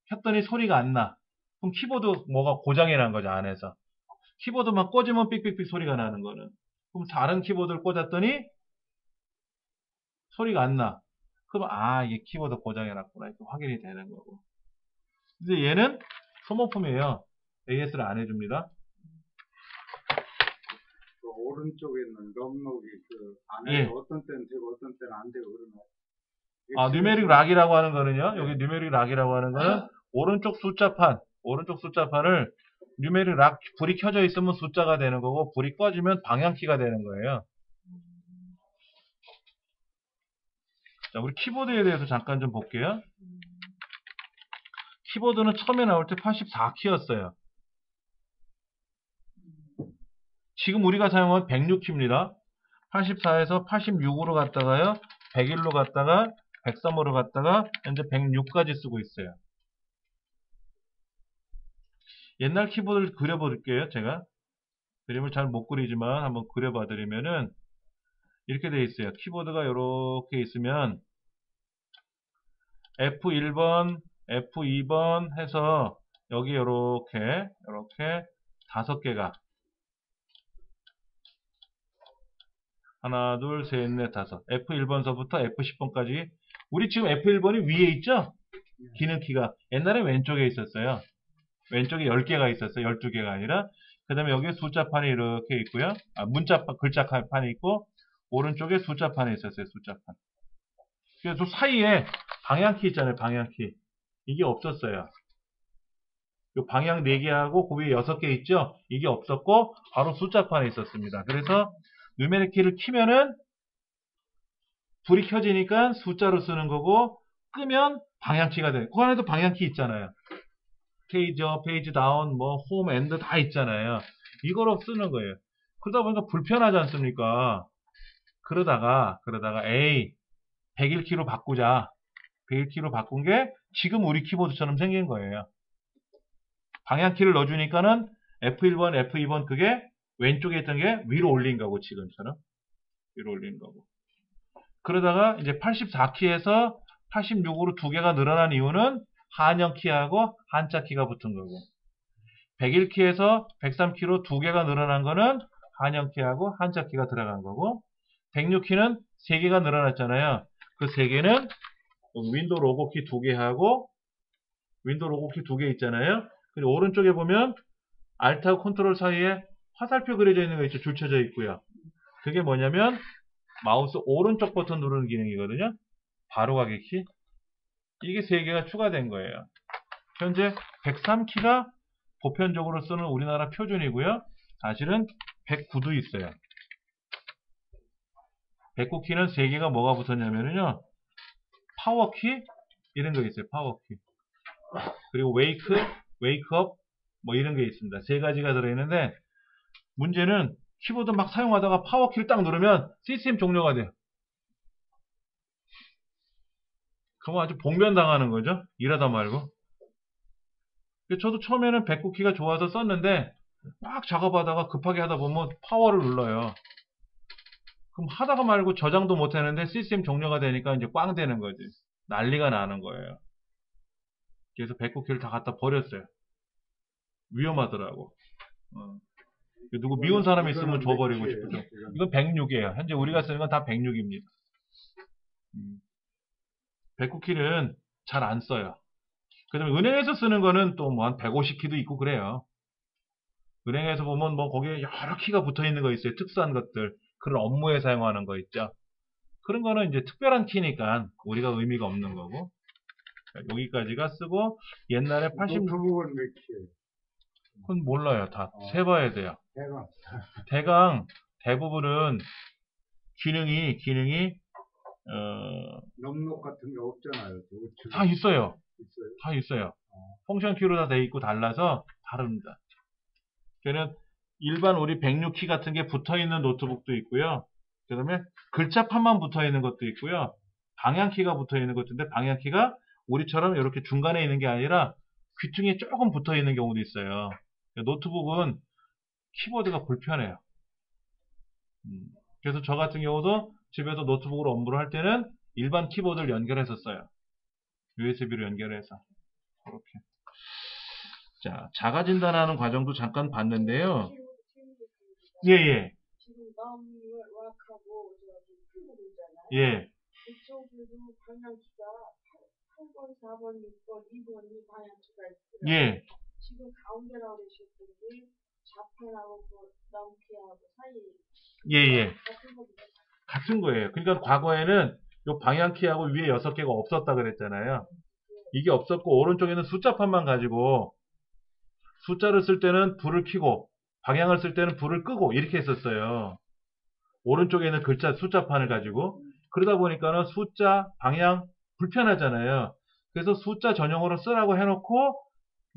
켰더니 소리가 안 나. 그럼 키보드 뭐가 고장이 난 거죠, 안에서. 키보드만 꽂으면 삑삑삑 소리가 나는 거는. 그럼 다른 키보드를 꽂았더니 소리가 안 나. 그럼 이게 키보드 고장이 났구나. 이렇게 확인이 되는 거고. 근데 얘는 소모품이에요. AS를 안 해줍니다. 그 오른쪽에 있는 럼록이 그 안에서 예. 어떤 때는 되고 어떤 때는 안 되고 그러나요? 뉴메릭 락이라고 하는 거는요. 여기 뉴메릭 락이라고 하는 거는 오른쪽 숫자판 오른쪽 숫자판을 뉴메릭 락 불이 켜져 있으면 숫자가 되는 거고 불이 꺼지면 방향키가 되는 거예요. 자, 우리 키보드에 대해서 잠깐 좀 볼게요. 키보드는 처음에 나올 때 84키였어요. 지금 우리가 사용한 106키입니다. 84에서 86으로 갔다가요. 101로 갔다가 103으로 갔다가 현재 106까지 쓰고 있어요. 옛날 키보드를 그려볼게요. 제가 그림을 잘 못 그리지만 한번 그려봐 드리면은 이렇게 되어 있어요. 키보드가 이렇게 있으면 F1번, F2번 해서 여기 이렇게 5개가 하나, 둘, 셋, 넷, 다섯. F1번서부터 F10번까지. 우리 지금 F1번이 위에 있죠? 기능키가. 옛날에 왼쪽에 있었어요. 왼쪽에 10개가 있었어요. 12개가 아니라. 그 다음에 여기에 숫자판이 이렇게 있고요. 글자판이 있고, 오른쪽에 숫자판이 있었어요. 숫자판. 그래서 사이에 방향키 있잖아요. 방향키. 이게 없었어요. 요 방향 4개하고 그 위에 6개 있죠? 이게 없었고, 바로 숫자판에 있었습니다. 그래서 누메릭 키를 키면은 불이 켜지니까 숫자로 쓰는 거고 끄면 방향키가 돼요. 그 안에도 방향키 있잖아요. 페이지 업, 페이지 다운, 뭐 홈, 엔드 다 있잖아요. 이거로 쓰는 거예요. 그러다 보니까 불편하지 않습니까? 그러다가 에이 101키로 바꾸자. 101키로 바꾼 게 지금 우리 키보드처럼 생긴 거예요. 방향키를 넣어주니까는 F1번, F2번 그게 왼쪽에 있던 게 위로 올린 거고 지금처럼 위로 올린 거고. 그러다가 이제 84키에서 86으로 2개가 늘어난 이유는 한영키하고 한자키가 붙은 거고 101키에서 103키로 2개가 늘어난 거는 한영키하고 한자키가 들어간 거고 106키는 3개가 늘어났잖아요. 그 3개는 윈도우 로고키 2개하고 윈도우 로고키 2개 있잖아요. 그리고 오른쪽에 보면 Alt하고 컨트롤 사이에 화살표 그려져 있는 거 있죠. 줄 쳐져 있고요. 그게 뭐냐면 마우스 오른쪽 버튼 누르는 기능이거든요. 바로가기 키. 이게 3개가 추가된 거예요. 현재 103키가 보편적으로 쓰는 우리나라 표준이고요. 사실은 109도 있어요. 109키는 3개가 뭐가 붙었냐면요. 파워키 이런 거 있어요. 파워키. 그리고 웨이크업 뭐 이런 게 있습니다. 3가지가 들어있는데 문제는 키보드 막 사용하다가 파워키를 딱 누르면 시스템 종료가 돼요. 그럼 아주 봉변당하는 거죠. 일하다 말고. 저도 처음에는 109키가 좋아서 썼는데 막 작업하다가 급하게 하다 보면 파워를 눌러요. 그럼 하다가 말고 저장도 못하는데 시스템 종료가 되니까 이제 꽝 되는 거지. 난리가 나는 거예요. 그래서 109키를 다 갖다 버렸어요. 위험하더라고. 누구 미운 사람이 있으면 줘버리고 싶죠. 이건 106이에요. 현재 우리가 쓰는 건 다 106입니다. 109키는 잘 안 써요. 그 다음에 은행에서 쓰는 거는 또 뭐 한 150키도 있고 그래요. 은행에서 보면 뭐 거기에 여러 키가 붙어 있는 거 있어요. 특수한 것들. 그런 업무에 사용하는 거 있죠. 그런 거는 이제 특별한 키니까 우리가 의미가 없는 거고. 여기까지가 쓰고 옛날에 80... 노트북은 몇 키예요? 그건 몰라요. 다 세봐야 돼요. 대강. 대강 대부분은 기능이 넉넉 같은 게 없잖아요. 다 있어요. 있어요? 다 있어요. 펑션 키로 다 돼 있고 달라서 다릅니다. 걔는 일반 우리 106키 같은 게 붙어 있는 노트북도 있고요. 그 다음에 글자판만 붙어 있는 것도 있고요. 방향키가 붙어 있는 것인데 방향키가 우리처럼 이렇게 중간에 있는 게 아니라 귀퉁이에 조금 붙어 있는 경우도 있어요. 노트북은 키보드가 불편해요. 그래서 저 같은 경우도 집에서 노트북으로 업무를 할 때는 일반 키보드를 연결해서 써요. USB로 연결해서. 이렇게. 자, 자가 진단하는 과정도 잠깐 봤는데요. 예. 지금 람락하고 키보드 있잖아요. 예. 그쪽에도 방향키가 8번, 4번, 6번, 2번이 방향키가 있어요. 예. 지금 가운데라고 그러셨던데 좌편하고 나무키하고 사이 예. 같은 겁니다. 같은 거예요. 그러니까 과거에는 요 방향키하고 위에 6개가 없었다 그랬잖아요. 이게 없었고 오른쪽에는 숫자판만 가지고 숫자를 쓸 때는 불을 켜고 방향을 쓸 때는 불을 끄고 이렇게 했었어요. 오른쪽에 있는 글자 숫자판을 가지고. 그러다 보니까는 숫자, 방향 불편하잖아요. 그래서 숫자 전용으로 쓰라고 해놓고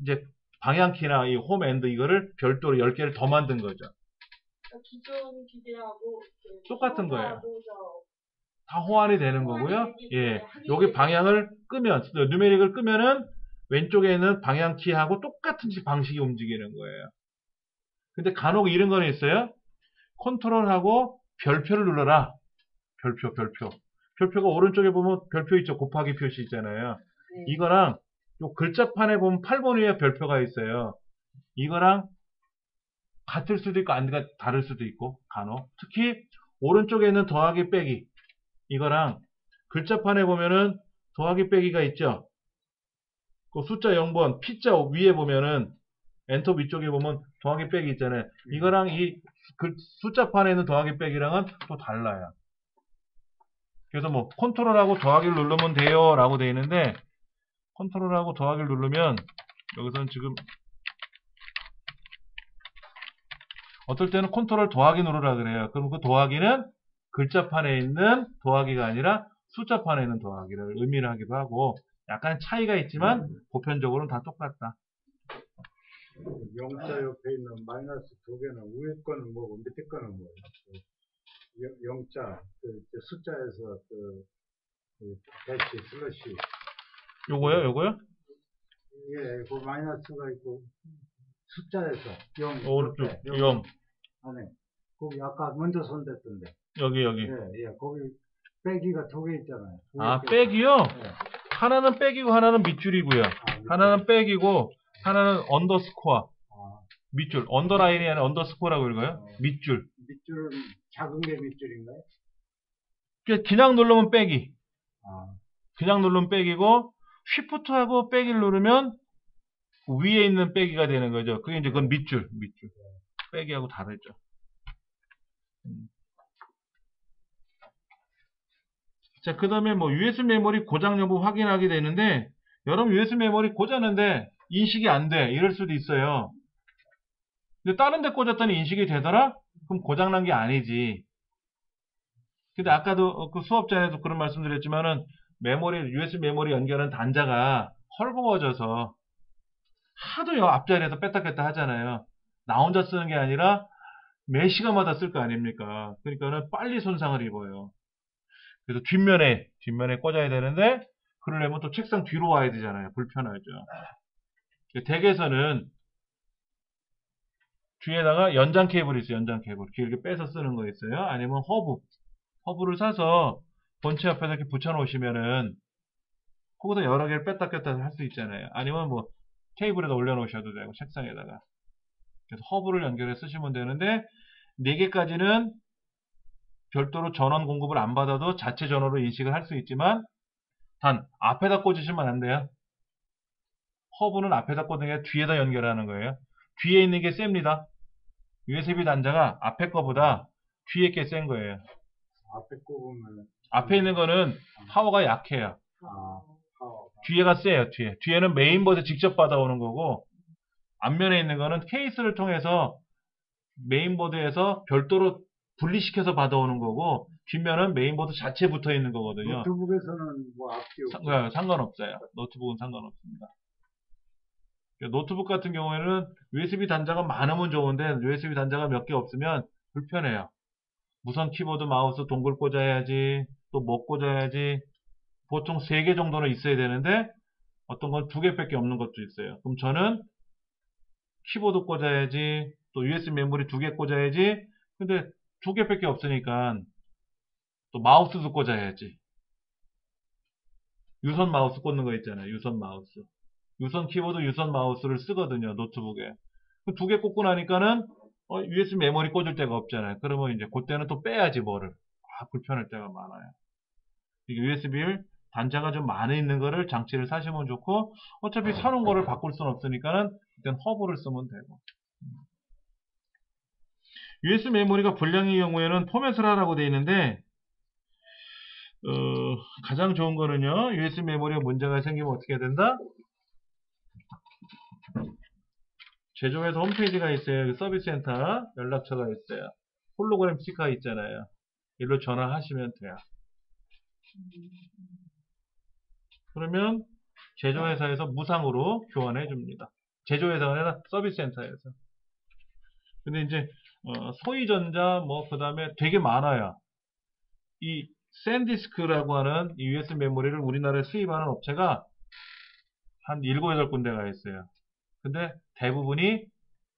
이제 방향키나 이 홈 앤드 이거를 별도로 10개를 더 만든 거죠. 기존 기계하고 똑같은 거예요. 키보드하고 다 호환이 되는 거고요. 예, 여기 방향을 끄면, 누메릭을 끄면은 왼쪽에 있는 방향키하고 똑같은 방식이 움직이는 거예요. 근데 간혹 이런 거는 있어요. 컨트롤하고 별표를 눌러라. 별표. 별표가 오른쪽에 보면 별표 있죠. 곱하기 표시 있잖아요. 네. 이거랑 요 글자판에 보면 8번 위에 별표가 있어요. 이거랑 같을 수도 있고 다를 수도 있고 간혹. 특히 오른쪽에 있는 더하기 빼기 이거랑 글자판에 보면은 더하기 빼기가 있죠. 그 숫자 0번 P자 위에 보면은 엔터 위쪽에 보면 더하기 빼기 있잖아요. 이거랑 이 숫자판에 있는 더하기 빼기랑은 또 달라요. 그래서 뭐 컨트롤하고 더하기를 누르면 돼요 라고 되어 있는데 컨트롤하고 더하기를 누르면 여기서는 지금 어떨 때는 컨트롤 더하기 누르라 그래요. 그럼 그 더하기는 글자판에 있는 더하기가 아니라 숫자판에 있는 더하기를 의미를 하기도 하고 약간 차이가 있지만 보편적으로는 다 똑같다. 영자 옆에 있는 마이너스 두 개는 위에 거는 뭐고 밑에 거는 뭐예요? 영자 그 숫자에서 대시 슬러시 요거요? 예, 그 마이너스가 있고 숫자에서 0 오른쪽 옆에, 0 안에 거기 아까 먼저 손댔던데 여기 예, 거기 빼기가 두 개 있잖아요. 아 빼기요? 예. 하나는 빼기고 하나는 밑줄이고요. 하나는 빼기고 하나는 언더스코어 밑줄 언더라인이 아니라 언더스코어라고 읽어요. 밑줄 밑줄은 작은 게 밑줄인가요? 그냥 누르면 빼기 아, 그냥 누르면 빼기고 쉬프트하고 빼기를 누르면 위에 있는 빼기가 되는 거죠. 그게 이제 그건 밑줄 빼기하고 다르죠. 자, 그 다음에 뭐 USB 메모리 고장 여부 확인하게 되는데 여러분 USB 메모리 꽂았는데 인식이 안 돼. 이럴 수도 있어요. 근데 다른 데 꽂았더니 인식이 되더라? 그럼 고장난 게 아니지. 근데 아까도 그 수업 전에도 그런 말씀 드렸지만은 USB 메모리 연결한 단자가 헐거워져서 하도 앞자리에서 뺐다 뺐다 하잖아요. 나 혼자 쓰는 게 아니라 매 시간마다 쓸 거 아닙니까? 그러니까는 빨리 손상을 입어요. 그래서 뒷면에 꽂아야 되는데 그러려면 또 책상 뒤로 와야 되잖아요. 불편하죠. 댁에서는 뒤에다가 연장 케이블이 있어요. 연장 케이블. 길게 빼서 쓰는 거 있어요. 아니면 허브를 사서 본체 앞에다 이렇게 붙여 놓으시면은 거기서 여러 개를 뺐다 꼈다 할 수 있잖아요. 아니면 뭐 테이블에다 올려 놓으셔도 되고 책상에다가. 그래서 허브를 연결해 쓰시면 되는데 4개까지는 별도로 전원 공급을 안 받아도 자체 전원으로 인식을 할 수 있지만 단 앞에다 꽂으시면 안 돼요. 허브는 앞에다 꽂는 게 뒤에다 연결하는 거예요. 뒤에 있는 게 셉니다. USB 단자가 앞에 거보다 뒤에 게 센 거예요. 앞에 꼽으면 앞에 있는 거는 파워가 약해요. 파워. 뒤에가 세요. 뒤에는 메인보드 직접 받아오는 거고 앞면에 있는 거는 케이스를 통해서 메인보드에서 별도로 분리시켜서 받아오는 거고 뒷면은 메인보드 자체 붙어 있는 거거든요. 노트북에서는 뭐 앞뒤 상관없어요. 노트북은 상관없습니다. 노트북 같은 경우에는 USB 단자가 많으면 좋은데 USB 단자가 몇 개 없으면 불편해요. 무선 키보드 마우스 동글 꽂아야지 또 뭐 꽂아야지 보통 3개 정도는 있어야 되는데 어떤 건 2개밖에 없는 것도 있어요. 그럼 저는 키보드 꽂아야지 또 USB 메모리 2개 꽂아야지 근데 2개밖에 없으니까 또 마우스도 꽂아야지. 유선 마우스 꽂는 거 있잖아요. 유선 마우스. 유선 키보드, 유선 마우스를 쓰거든요. 노트북에. 2개 꽂고 나니까는 USB 메모리 꽂을 데가 없잖아요. 그러면 이제 그때는 또 빼야지 뭐를. 불편할 때가 많아요. 이게 USB 단자가 좀 많이 있는 거를 장치를 사시면 좋고 어차피 사놓은 거를 바꿀 수는 없으니까는 일단 허브를 쓰면 되고. USB 메모리가 불량의 경우에는 포맷을 하라고 되어 있는데 가장 좋은 거는요. USB 메모리에 문제가 생기면 어떻게 해야 된다? 제조회사 홈페이지가 있어요. 여기 서비스 센터 연락처가 있어요. 홀로그램 스티커 있잖아요. 일로 전화하시면 돼요. 그러면 제조회사에서 무상으로 교환해 줍니다. 제조회사가 아니라 서비스 센터에서. 근데 이제 소위전자 뭐 그다음에 되게 많아요. 이 샌디스크라고 하는 이 USB 메모리를 우리나라에 수입하는 업체가 한 7, 8군데가 있어요. 근데 대부분이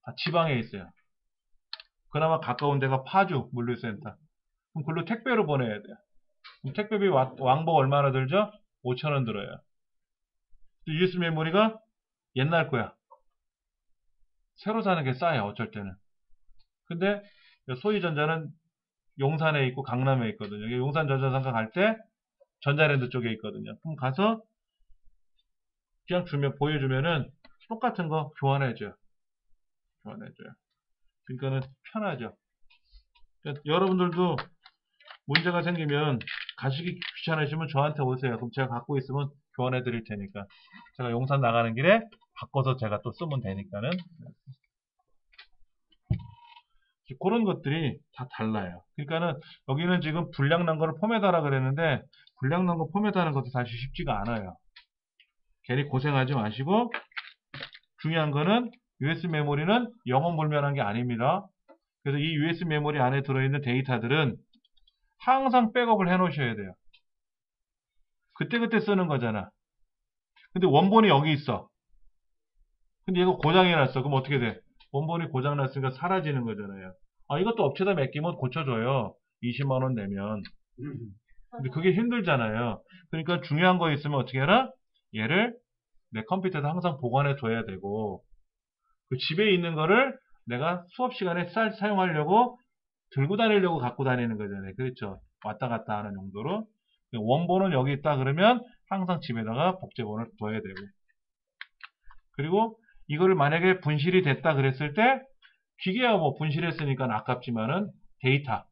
다 지방에 있어요. 그나마 가까운 데가 파주 물류센터. 그럼 글로 택배로 보내야 돼요. 그럼 택배비 왕복 얼마나 들죠? 5,000원 들어요. USB 메모리가 옛날 거야. 새로 사는 게 싸요, 어쩔 때는. 근데 소위전자는 용산에 있고 강남에 있거든요. 용산 전자상가 갈 때 전자랜드 쪽에 있거든요. 그럼 가서 그냥 보여주면은 똑같은 거 교환해줘요. 그러니까는 편하죠. 그러니까 여러분들도 문제가 생기면 가시기 귀찮으시면 저한테 오세요. 그럼 제가 갖고 있으면 교환해 드릴 테니까. 제가 용산 나가는 길에 바꿔서 제가 또 쓰면 되니까는. 그런 것들이 다 달라요. 그러니까는 여기는 지금 불량 난 거를 포맷하라 그랬는데 불량 난 거 포맷하는 것도 사실 쉽지가 않아요. 괜히 고생하지 마시고 중요한 거는 USB 메모리는 영원불멸한 게 아닙니다. 그래서 이 USB 메모리 안에 들어있는 데이터들은 항상 백업을 해 놓으셔야 돼요. 그때그때 쓰는 거잖아. 근데 원본이 여기 있어. 근데 얘가 고장이 났어. 그럼 어떻게 돼? 원본이 고장 났으니까 사라지는 거잖아요. 아, 이것도 업체에다 맡기면 고쳐줘요. 20만원 내면. 근데 그게 힘들잖아요. 그러니까 중요한 거 있으면 어떻게 해라? 얘를 내 컴퓨터에서 항상 보관해 둬야 되고, 그 집에 있는 거를 내가 수업 시간에 사용하려고 들고 다니려고 갖고 다니는 거잖아요. 그렇죠? 왔다 갔다 하는 용도로. 원본은 여기 있다 그러면 항상 집에다가 복제본을 둬야 되고. 그리고 이거를 만약에 분실이 됐다 그랬을 때 기계야 뭐 분실했으니까 아깝지만은 데이터.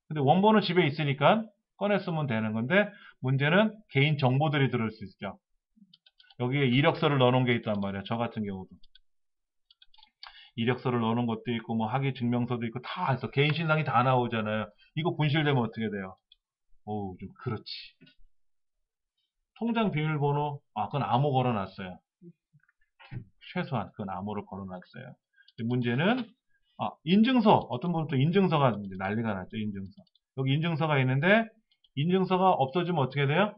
근데 원본은 집에 있으니까 꺼내 쓰면 되는 건데 문제는 개인 정보들이 들을 수 있죠. 여기에 이력서를 넣어놓은 게 있단 말이야. 저 같은 경우도. 이력서를 넣어놓은 것도 있고 뭐 학위 증명서도 있고 다 해서 개인 신상이 다 나오잖아요. 이거 분실되면 어떻게 돼요? 어우 좀 그렇지. 통장 비밀번호 그건 암호 걸어놨어요. 최소한 그건 암호를 걸어놨어요. 문제는 인증서 어떤 분은 또 인증서가 난리가 났죠. 인증서 여기 인증서가 있는데 인증서가 없어지면 어떻게 돼요?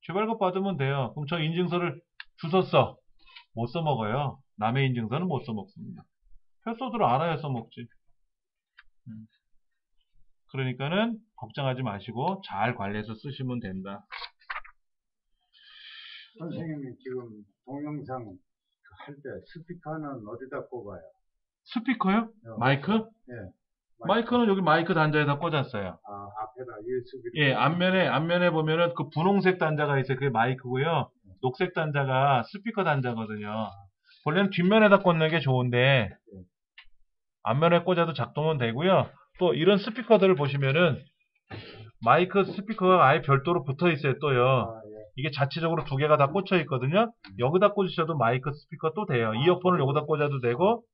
재발급 받으면 돼요. 그럼 저 인증서를 주워 써. 못 써먹어요. 남의 인증서는 못 써먹습니다. 필소들을 알아야 써먹지. 그러니까는 걱정하지 마시고 잘 관리해서 쓰시면 된다. 선생님이 지금 동영상 할 때 스피커는 어디다 꼽아요? 스피커요? 마이크? 예. 마이크는 여기 마이크 단자에다 꽂았어요. 앞에다 USB. 예, 앞면에 보면은 그 분홍색 단자가 있어요. 그게 마이크고요. 녹색 단자가 스피커 단자거든요. 원래는 뒷면에다 꽂는 게 좋은데 앞면에 꽂아도 작동은 되고요. 또 이런 스피커들을 보시면은 마이크 스피커가 아예 별도로 붙어 있어요. 또요. 예. 이게 자체적으로 두 개가 다 꽂혀 있거든요. 여기다 꽂으셔도 마이크 스피커 또 돼요. 이어폰을 여기다 꽂아도 되고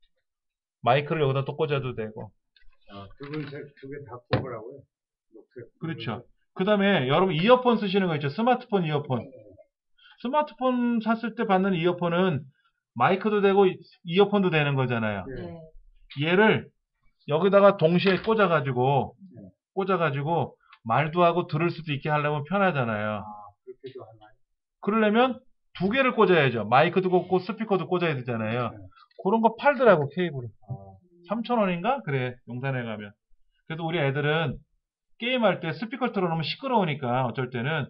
마이크를 여기다 또 꽂아도 되고. 두 개 다 꼽으라고요? 녹색. 그렇죠. 그 다음에 여러분 이어폰 쓰시는 거 있죠. 스마트폰 이어폰. 스마트폰 샀을 때 받는 이어폰은 마이크도 되고 이어폰도 되는 거잖아요. 네. 얘를 여기다가 동시에 꽂아가지고 말도 하고 들을 수도 있게 하려면 편하잖아요. 그렇게도 하나요? 그러려면 두 개를 꽂아야죠. 마이크도 꽂고 스피커도 꽂아야 되잖아요. 그런 거 팔더라고 케이블을. 3,000원인가? 그래 용산에 가면. 그래서 우리 애들은 게임할 때 스피커 틀어놓으면 시끄러우니까 어쩔 때는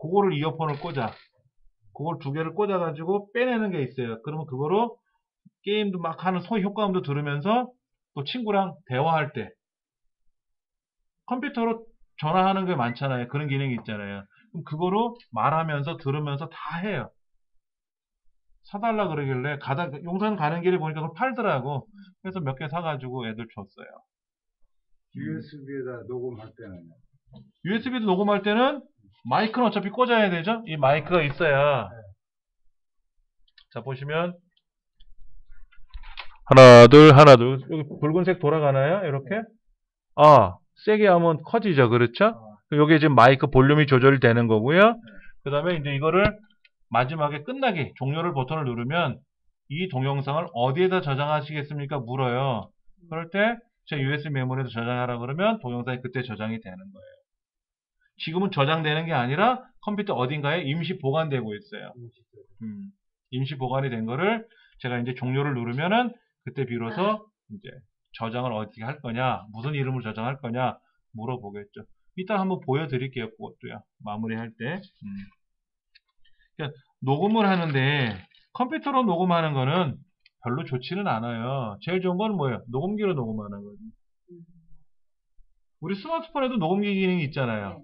그거를 이어폰을 꽂아. 그걸 두 개를 꽂아가지고 빼내는 게 있어요. 그러면 그거로 게임도 막 하는 소위 효과음도 들으면서 또 친구랑 대화할 때 컴퓨터로 전화하는 게 많잖아요. 그런 기능이 있잖아요. 그럼 그거로 말하면서 들으면서 다 해요. 사달라 그러길래 용산 가는 길에 보니까 그걸 팔더라고. 그래서 몇 개 사가지고 애들 줬어요. USB에다 녹음할 때는요? USB도 녹음할 때는 마이크는 어차피 꽂아야 되죠? 이 마이크가 있어야. 자, 보시면 하나, 둘, 하나, 둘. 여기 붉은색 돌아가나요? 이렇게? 아, 세게 하면 커지죠. 그렇죠? 여기 지금 마이크 볼륨이 조절이 되는 거고요. 그 다음에 이제 이거를 마지막에 끝나기, 종료를 버튼을 누르면 이 동영상을 어디에다 저장하시겠습니까? 물어요. 그럴 때 제 USB 메모리에서 저장하라 그러면 동영상이 그때 저장이 되는 거예요. 지금은 저장되는 게 아니라 컴퓨터 어딘가에 임시 보관되고 있어요. 임시 보관이 된 거를 제가 이제 종료를 누르면은 그때 비로소 이제 저장을 어떻게 할 거냐, 무슨 이름을 저장할 거냐 물어보겠죠. 이따 한번 보여드릴게요. 그것도요. 마무리할 때. 그러니까 녹음을 하는데 컴퓨터로 녹음하는 거는 별로 좋지는 않아요. 제일 좋은 건 뭐예요? 녹음기로 녹음하는 거죠. 우리 스마트폰에도 녹음기 기능이 있잖아요.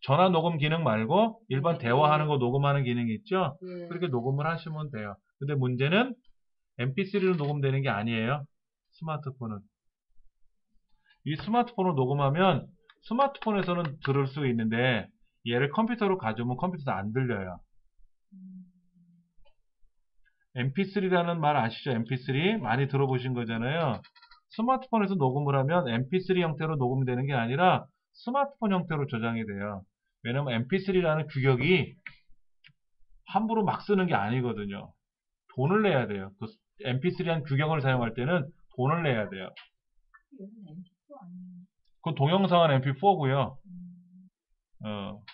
전화 녹음 기능 말고 일반 대화하는 거 녹음하는 기능이 있죠. 그렇게 녹음을 하시면 돼요. 근데 문제는 mp3로 녹음되는 게 아니에요. 스마트폰은. 이 스마트폰으로 녹음하면 스마트폰에서는 들을 수 있는데 얘를 컴퓨터로 가져오면 컴퓨터도 안 들려요. mp3라는 말 아시죠? mp3 많이 들어보신 거잖아요. 스마트폰에서 녹음을 하면 mp3 형태로 녹음이 되는 게 아니라 스마트폰 형태로 저장이 돼요. 왜냐면 mp3라는 규격이 함부로 막 쓰는 게 아니거든요. 돈을 내야 돼요. 그 mp3라는 규격을 사용할 때는 돈을 내야 돼요. 그건 동영상은 mp4고요.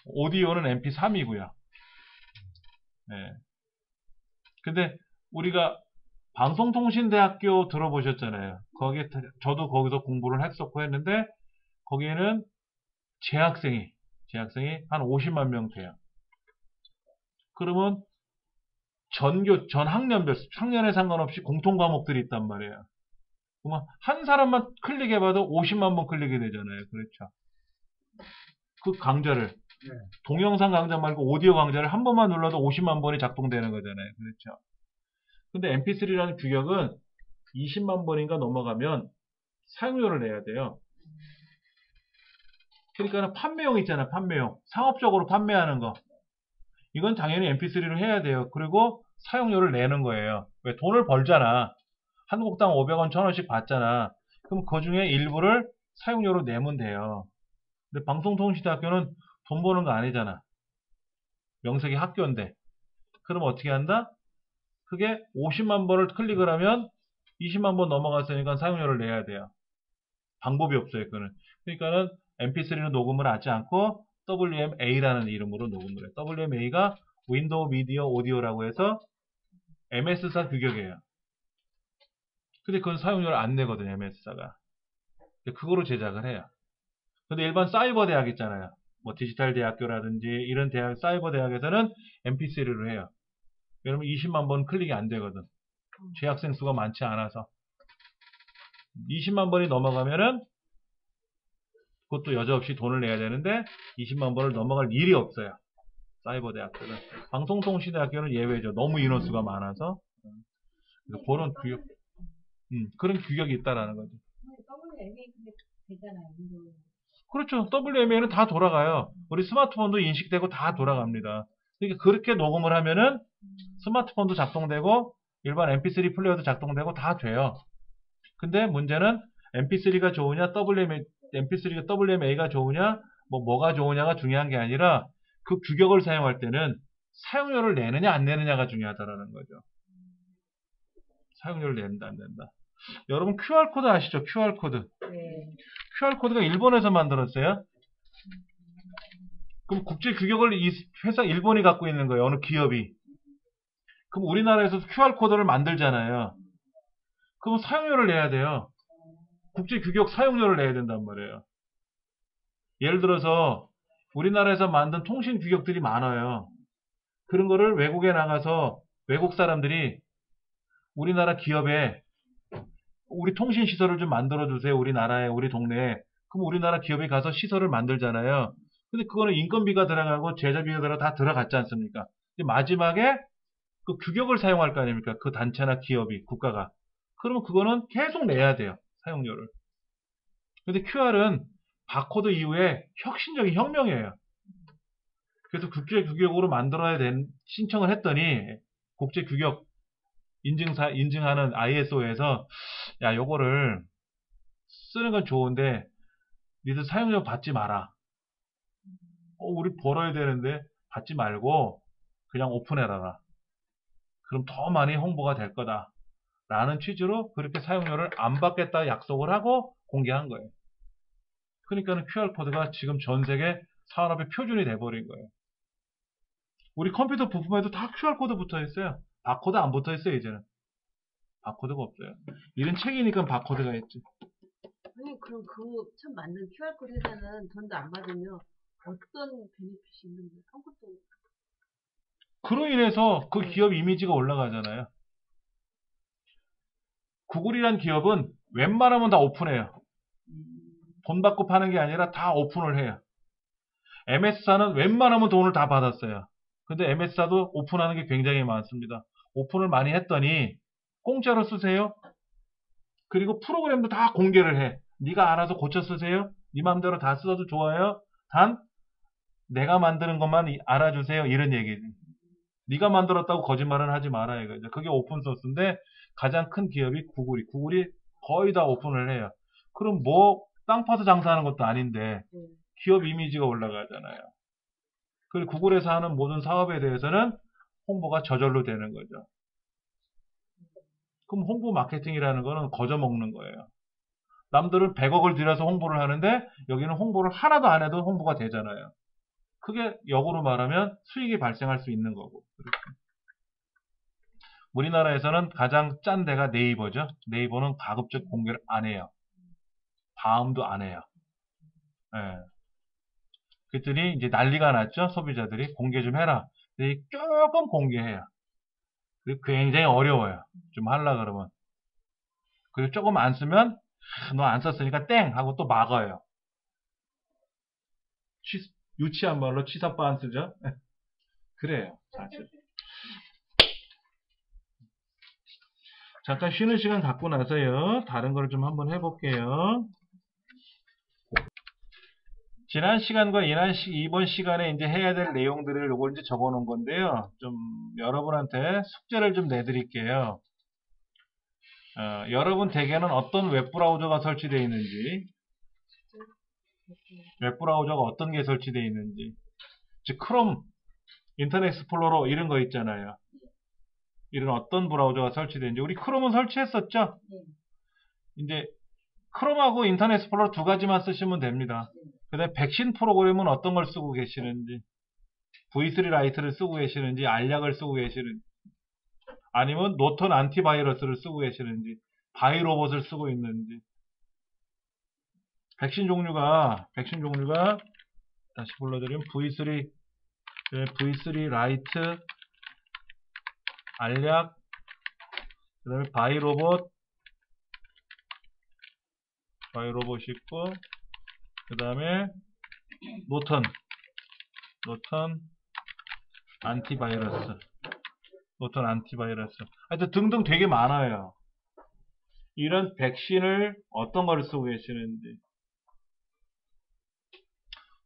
오디오는 mp3이고요. 네. 근데 우리가 방송통신대학교 들어보셨잖아요. 거기에 저도 거기서 공부를 했었고 했는데 거기에는 재학생이 한 50만 명 돼요. 그러면 전 학년별 학년에 상관없이 공통 과목들이 있단 말이에요. 그러면 한 사람만 클릭해봐도 50만 번 클릭이 되잖아요. 그렇죠? 그 강좌를 동영상 강좌 말고 오디오 강좌를 한 번만 눌러도 50만 번이 작동되는 거잖아요. 그렇죠? 근데 mp3라는 규격은 20만 번인가 넘어가면 사용료를 내야 돼요. 그러니까 판매용 있잖아요. 판매용. 상업적으로 판매하는 거. 이건 당연히 mp3로 해야 돼요. 그리고 사용료를 내는 거예요. 왜? 돈을 벌잖아. 한 곡당 500원, 1000원씩 받잖아. 그럼 그 중에 일부를 사용료로 내면 돼요. 근데 방송통신대학교는 돈 버는 거 아니잖아. 명색이 학교인데. 그럼 어떻게 한다? 그게 50만 번을 클릭을 하면 20만 번 넘어갔으니까 사용료를 내야 돼요. 방법이 없어요. 그거는. 그러니까는 mp3로 녹음을 하지 않고 WMA라는 이름으로 녹음을 해요. WMA가 윈도우 미디어 오디오라고 해서 MS사 규격이에요. 근데 그건 사용료를 안 내거든요. MS사가. 그거로 제작을 해요. 근데 일반 사이버 대학 있잖아요. 뭐 디지털 대학교라든지 이런 대학, 사이버 대학에서는 mp3로 해요. 왜냐면 20만 번 클릭이 안 되거든. 재학생 수가 많지 않아서. 20만 번이 넘어가면은 그것도 여지없이 돈을 내야 되는데 20만 번을 넘어갈 일이 없어요. 사이버 대학교는. 방송통신대학교는 예외죠. 너무 인원수가 많아서. 그래서 그런 규격, 그런 규격이 있다라는 거죠. WMA 근데 되잖아요. 그렇죠. WMA는 다 돌아가요. 우리 스마트폰도 인식되고 다 돌아갑니다. 그러니까 그렇게 녹음을 하면은 스마트폰도 작동되고 일반 mp3 플레이어도 작동되고 다 돼요. 근데 문제는 mp3가 좋으냐, mp3가 WMA가 좋으냐, 뭐가 좋으냐가 중요한 게 아니라 그 규격을 사용할 때는 사용료를 내느냐 안 내느냐가 중요하다라는 거죠. 사용료를 낸다 안 낸다. 여러분 QR코드 아시죠? QR코드. 네. QR코드가 일본에서 만들었어요. 그럼 국제 규격을 이 회사 일본이 갖고 있는 거예요. 어느 기업이. 그럼 우리나라에서 QR코드를 만들잖아요. 그럼 사용료를 내야 돼요. 국제 규격 사용료를 내야 된단 말이에요. 예를 들어서 우리나라에서 만든 통신 규격들이 많아요. 그런 거를 외국에 나가서 외국 사람들이 우리나라 기업에 우리 통신 시설을 좀 만들어 주세요. 우리나라에, 우리 동네에. 그럼 우리나라 기업에 가서 시설을 만들잖아요. 근데 그거는 인건비가 들어가고 제작비가 다 들어갔지 않습니까? 근데 마지막에 그 규격을 사용할 거 아닙니까? 그 단체나 기업이, 국가가. 그러면 그거는 계속 내야 돼요. 사용료를. 근데 QR은 바코드 이후에 혁신적인 혁명이에요. 그래서 국제 규격으로 만들어야 된 신청을 했더니 국제 규격 인증하는 ISO에서 야, 요거를 쓰는 건 좋은데 니들 사용료 받지 마라. 우리 벌어야 되는데 받지 말고 그냥 오픈해라. 그럼 더 많이 홍보가 될 거다. 라는 취지로 그렇게 사용료를 안 받겠다 약속을 하고 공개한 거예요. 그러니까는 QR코드가 지금 전 세계 산업의 표준이 돼버린 거예요. 우리 컴퓨터 부품에도 다 QR코드 붙어 있어요. 바코드 안 붙어 있어요, 이제는. 바코드가 없어요. 이런 책이니까 바코드가 있지. 아니 그럼 그 처음 만든 QR코드 회사는 돈도 안 받으면 어떤 베네핏이 있는 거예요? 아무것도. 그로 인해서 그 기업 이미지가 올라가잖아요. 구글이란 기업은 웬만하면 다 오픈해요. 돈 받고 파는 게 아니라 다 오픈을 해요. MS사는 웬만하면 돈을 다 받았어요. 근데 MS사도 오픈하는 게 굉장히 많습니다. 오픈을 많이 했더니 공짜로 쓰세요. 그리고 프로그램도 다 공개를 해. 네가 알아서 고쳐 쓰세요. 네 맘대로 다 써도 좋아요. 단 내가 만드는 것만 알아주세요. 이런 얘기지. 네가 만들었다고 거짓말은 하지 마라 이거죠. 그게 오픈소스인데 가장 큰 기업이 구글이 거의 다 오픈을 해요. 그럼 뭐 땅 파서 장사하는 것도 아닌데 기업 이미지가 올라가잖아요. 그리고 구글에서 하는 모든 사업에 대해서는 홍보가 저절로 되는 거죠. 그럼 홍보 마케팅이라는 거는 거저먹는 거예요. 남들은 100억을 들여서 홍보를 하는데 여기는 홍보를 하나도 안 해도 홍보가 되잖아요. 그게 역으로 말하면 수익이 발생할 수 있는 거고. 우리나라에서는 가장 짠 데가 네이버죠. 네이버는 가급적 공개를 안 해요. 다음도 안 해요. 예. 그랬더니 이제 난리가 났죠. 소비자들이 공개 좀 해라. 근데 조금 공개해요. 그리고 굉장히 어려워요. 좀 하려 그러면. 그리고 조금 안 쓰면 너 안 썼으니까 땡 하고 또 막아요. 유치한 말로 치사빠 안 쓰죠. 그래요. 사실. 잠깐 쉬는 시간 갖고 나서요. 다른 걸 좀 한번 해볼게요. 지난 시간과 이번 시간에 이제 해야 될 내용들을 요걸 이제 적어 놓은 건데요. 좀 여러분한테 숙제를 좀 내드릴게요. 여러분 댁에는 어떤 웹브라우저가 설치되어 있는지, 웹브라우저가 어떤 게 설치되어 있는지, 즉 크롬, 인터넷 익스플로러 이런 거 있잖아요. 이런 어떤 브라우저가 설치되는지 우리 크롬은 설치했었죠? 이제 크롬하고 인터넷 익스플로러 두 가지만 쓰시면 됩니다. 그 다음에 백신 프로그램은 어떤 걸 쓰고 계시는지, V3 라이트를 쓰고 계시는지, 알약을 쓰고 계시는지, 아니면 노턴 안티바이러스를 쓰고 계시는지, 바이로봇을 쓰고 있는지. 백신 종류가 다시 불러드리면 V3 라이트, 알약, 그 다음에 바이로봇이 있고, 그 다음에 노턴 안티바이러스. 하여튼 등등 되게 많아요. 이런 백신을 어떤 걸 쓰고 계시는지,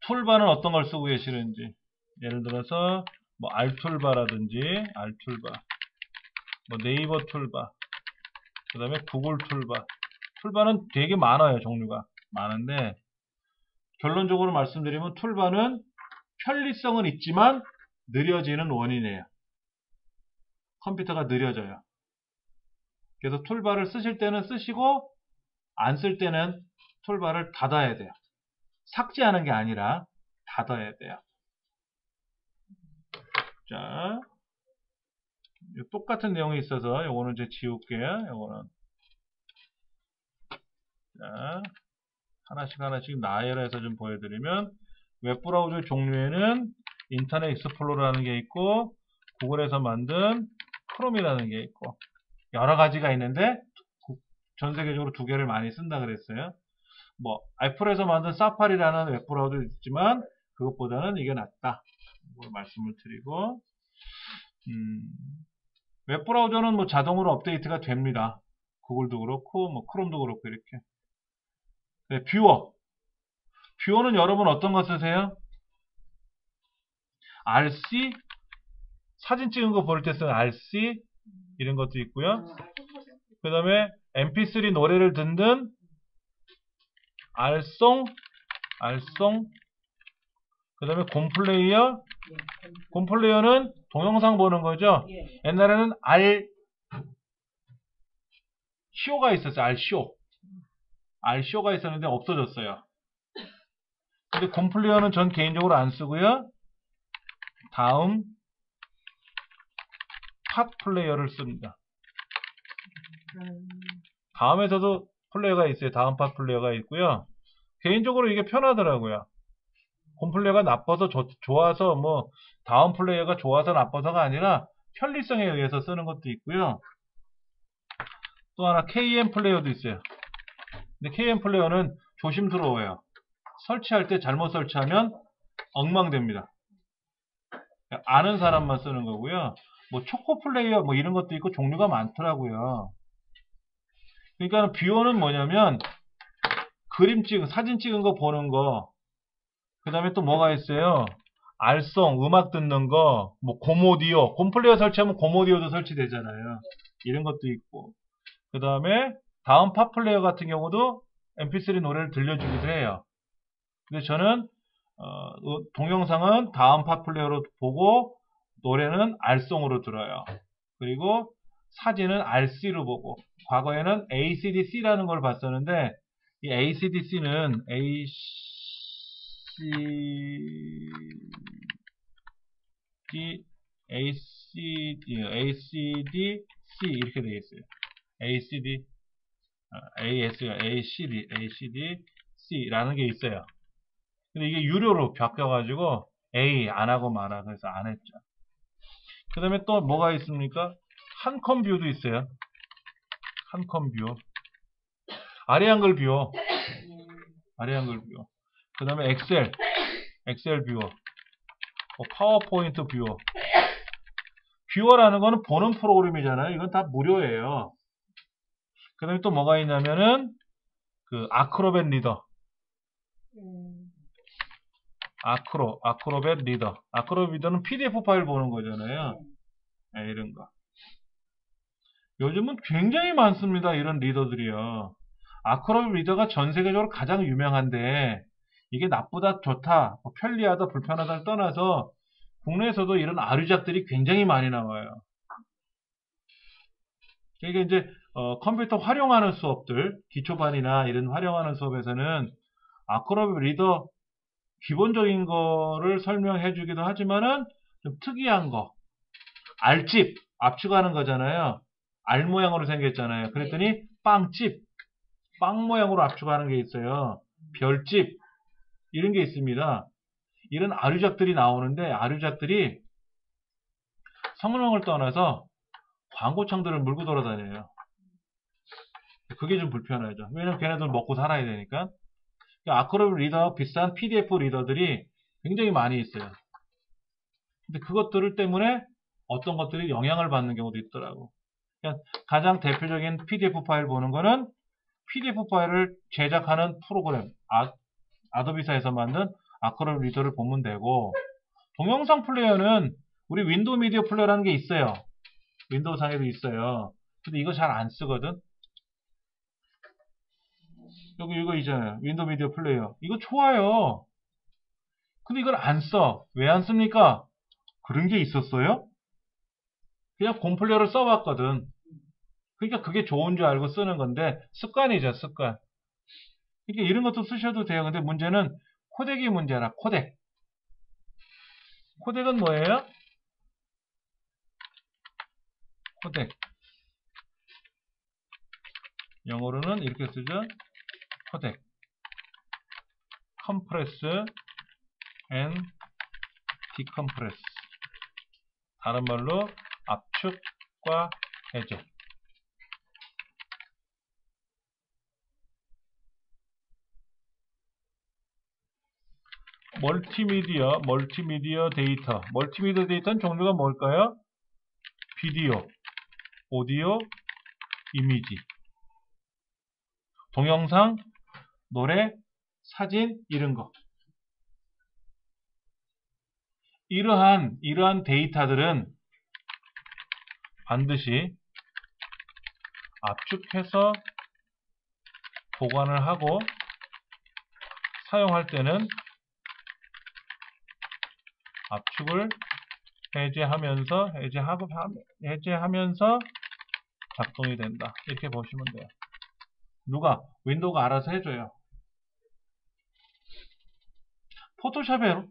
툴바는 어떤 걸 쓰고 계시는지, 예를 들어서 뭐 알툴바라든지 뭐 네이버 툴바, 그 다음에 구글 툴바는 되게 많아요. 종류가 많은데 결론적으로 말씀드리면 툴바는 편리성은 있지만 느려지는 원인이에요. 컴퓨터가 느려져요. 그래서 툴바를 쓰실 때는 쓰시고 안 쓸 때는 툴바를 닫아야 돼요. 삭제하는 게 아니라 닫아야 돼요. 자, 똑같은 내용이 있어서 요거는 이제 지울게요. 요거는 자, 하나씩 나열해서 좀 보여드리면 웹브라우저 종류에는 인터넷 익스플로러라는 게 있고 구글에서 만든 크롬이라는 게 있고 여러 가지가 있는데 전 세계적으로 두 개를 많이 쓴다 그랬어요. 뭐 애플에서 만든 사파리라는 웹브라우저도 있지만 그것보다는 이게 낫다. 말씀을 드리고 웹브라우저는 뭐 자동으로 업데이트가 됩니다. 구글도 그렇고 뭐 크롬도 그렇고 이렇게. 네, 뷰어는 여러분 어떤 거 쓰세요? RC? 사진 찍은 거 볼 때 쓰는 RC? 이런 것도 있고요. 그 다음에 mp3 노래를 듣는 알송, 그 다음에 곰플레이어, 곰플레이어는 동영상 보는 거죠. 옛날에는 RCO가 있었어요. RCO가 있었는데 없어졌어요. 근데 곰플레이어는 전 개인적으로 안 쓰고요. 다음 팟 플레이어를 씁니다. 다음에서도 플레이어가 있어요. 다음 팟 플레이어가 있고요. 개인적으로 이게 편하더라고요. 곰플레이어가 나빠서 좋아서 뭐 다음 플레이어가 좋아서 나빠서가 아니라 편리성에 의해서 쓰는 것도 있고요. 또 하나 KM 플레이어도 있어요. 근데 KM 플레이어는 조심스러워요. 설치할 때 잘못 설치하면 엉망됩니다. 아는 사람만 쓰는 거고요. 뭐 초코 플레이어 뭐 이런 것도 있고 종류가 많더라고요. 그러니까 뷰어는 뭐냐면 사진 찍은 거 보는 거, 그 다음에 또 뭐가 있어요? 알송, 음악 듣는 거, 뭐 곰오디오, 곰플레이어 설치하면 곰오디오도 설치되잖아요. 이런 것도 있고, 그 다음에 다음 팟 플레이어 같은 경우도 mp3 노래를 들려주기도 해요. 근데 저는 동영상은 다음 팟 플레이어로 보고 노래는 알송으로 들어요. 그리고 사진은 RC로 보고, 과거에는 ACDC라는 걸 봤었는데 이 ACDC는 ACDC 이렇게 되어 있어요. ACDC라는 게 있어요. 근데 이게 유료로 바뀌어가지고 안 하고 말아. 그래서 안 했죠. 그 다음에 또 뭐가 있습니까? 한컴 뷰도 있어요. 한컴 뷰. 아래 한글 뷰어. 그 다음에 엑셀 뷰어. 파워포인트 뷰어. 뷰어라는 거는 보는 프로그램이잖아요. 이건 다 무료예요. 그 다음에 또 뭐가 있냐면은 그 아크로벳 리더. 아크로벳 리더는 PDF 파일 보는 거잖아요. 네, 이런 거. 요즘은 굉장히 많습니다. 이런 리더들이요. 아크로벳 리더가 전 세계적으로 가장 유명한데 이게 나쁘다, 좋다, 편리하다, 불편하다를 떠나서 국내에서도 이런 아류작들이 굉장히 많이 나와요. 이게 이제 컴퓨터 활용하는 수업들, 기초반이나 이런 활용하는 수업에서는 아크로벳 리더 기본적인 거를 설명해 주기도 하지만은 좀 특이한 거, 알집, 압축하는 거잖아요. 알 모양으로 생겼잖아요. 그랬더니 빵 모양으로 압축하는 게 있어요. 별집, 이런 게 있습니다. 이런 아류작들이 나오는데 아류작들이 성능을 떠나서 광고창들을 물고 돌아다녀요. 그게 좀 불편하죠. 왜냐면 걔네들 먹고 살아야 되니까. 아크로벳 리더 비싼 PDF 리더들이 굉장히 많이 있어요. 근데 그것들 때문에 어떤 것들이 영향을 받는 경우도 있더라고. 그러니까 가장 대표적인 PDF 파일 보는 거는 PDF 파일을 제작하는 프로그램, 아도비사에서 만든 아크로벳 리더를 보면 되고, 동영상 플레이어는 우리 윈도우 미디어 플레이어라는 게 있어요. 윈도우 상에도 있어요. 근데 이거 잘 안 쓰거든. 여기 이거 있잖아요. 윈도우 미디어 플레이어. 이거 좋아요. 근데 이걸 안 써. 왜 안 씁니까? 그런 게 있었어요? 그냥 곰플레이어를 써봤거든. 그러니까 그게 좋은 줄 알고 쓰는 건데 습관이죠, 습관. 그러니까 이런 것도 쓰셔도 돼요. 근데 문제는 코덱이 문제라. 코덱은 뭐예요? 코덱. 영어로는 이렇게 쓰죠. 코덱. 컴프레스 and 디컴프레스. 다른 말로 압축과 해제. 멀티미디어 데이터. 멀티미디어 데이터는 종류가 뭘까요? 비디오, 오디오, 이미지, 동영상, 노래, 사진, 이런 거. 이러한 데이터들은 반드시 압축해서 보관을 하고 사용할 때는 압축을 해제하면서 작동이 된다. 이렇게 보시면 돼요. 누가? 윈도우가 알아서 해줘요.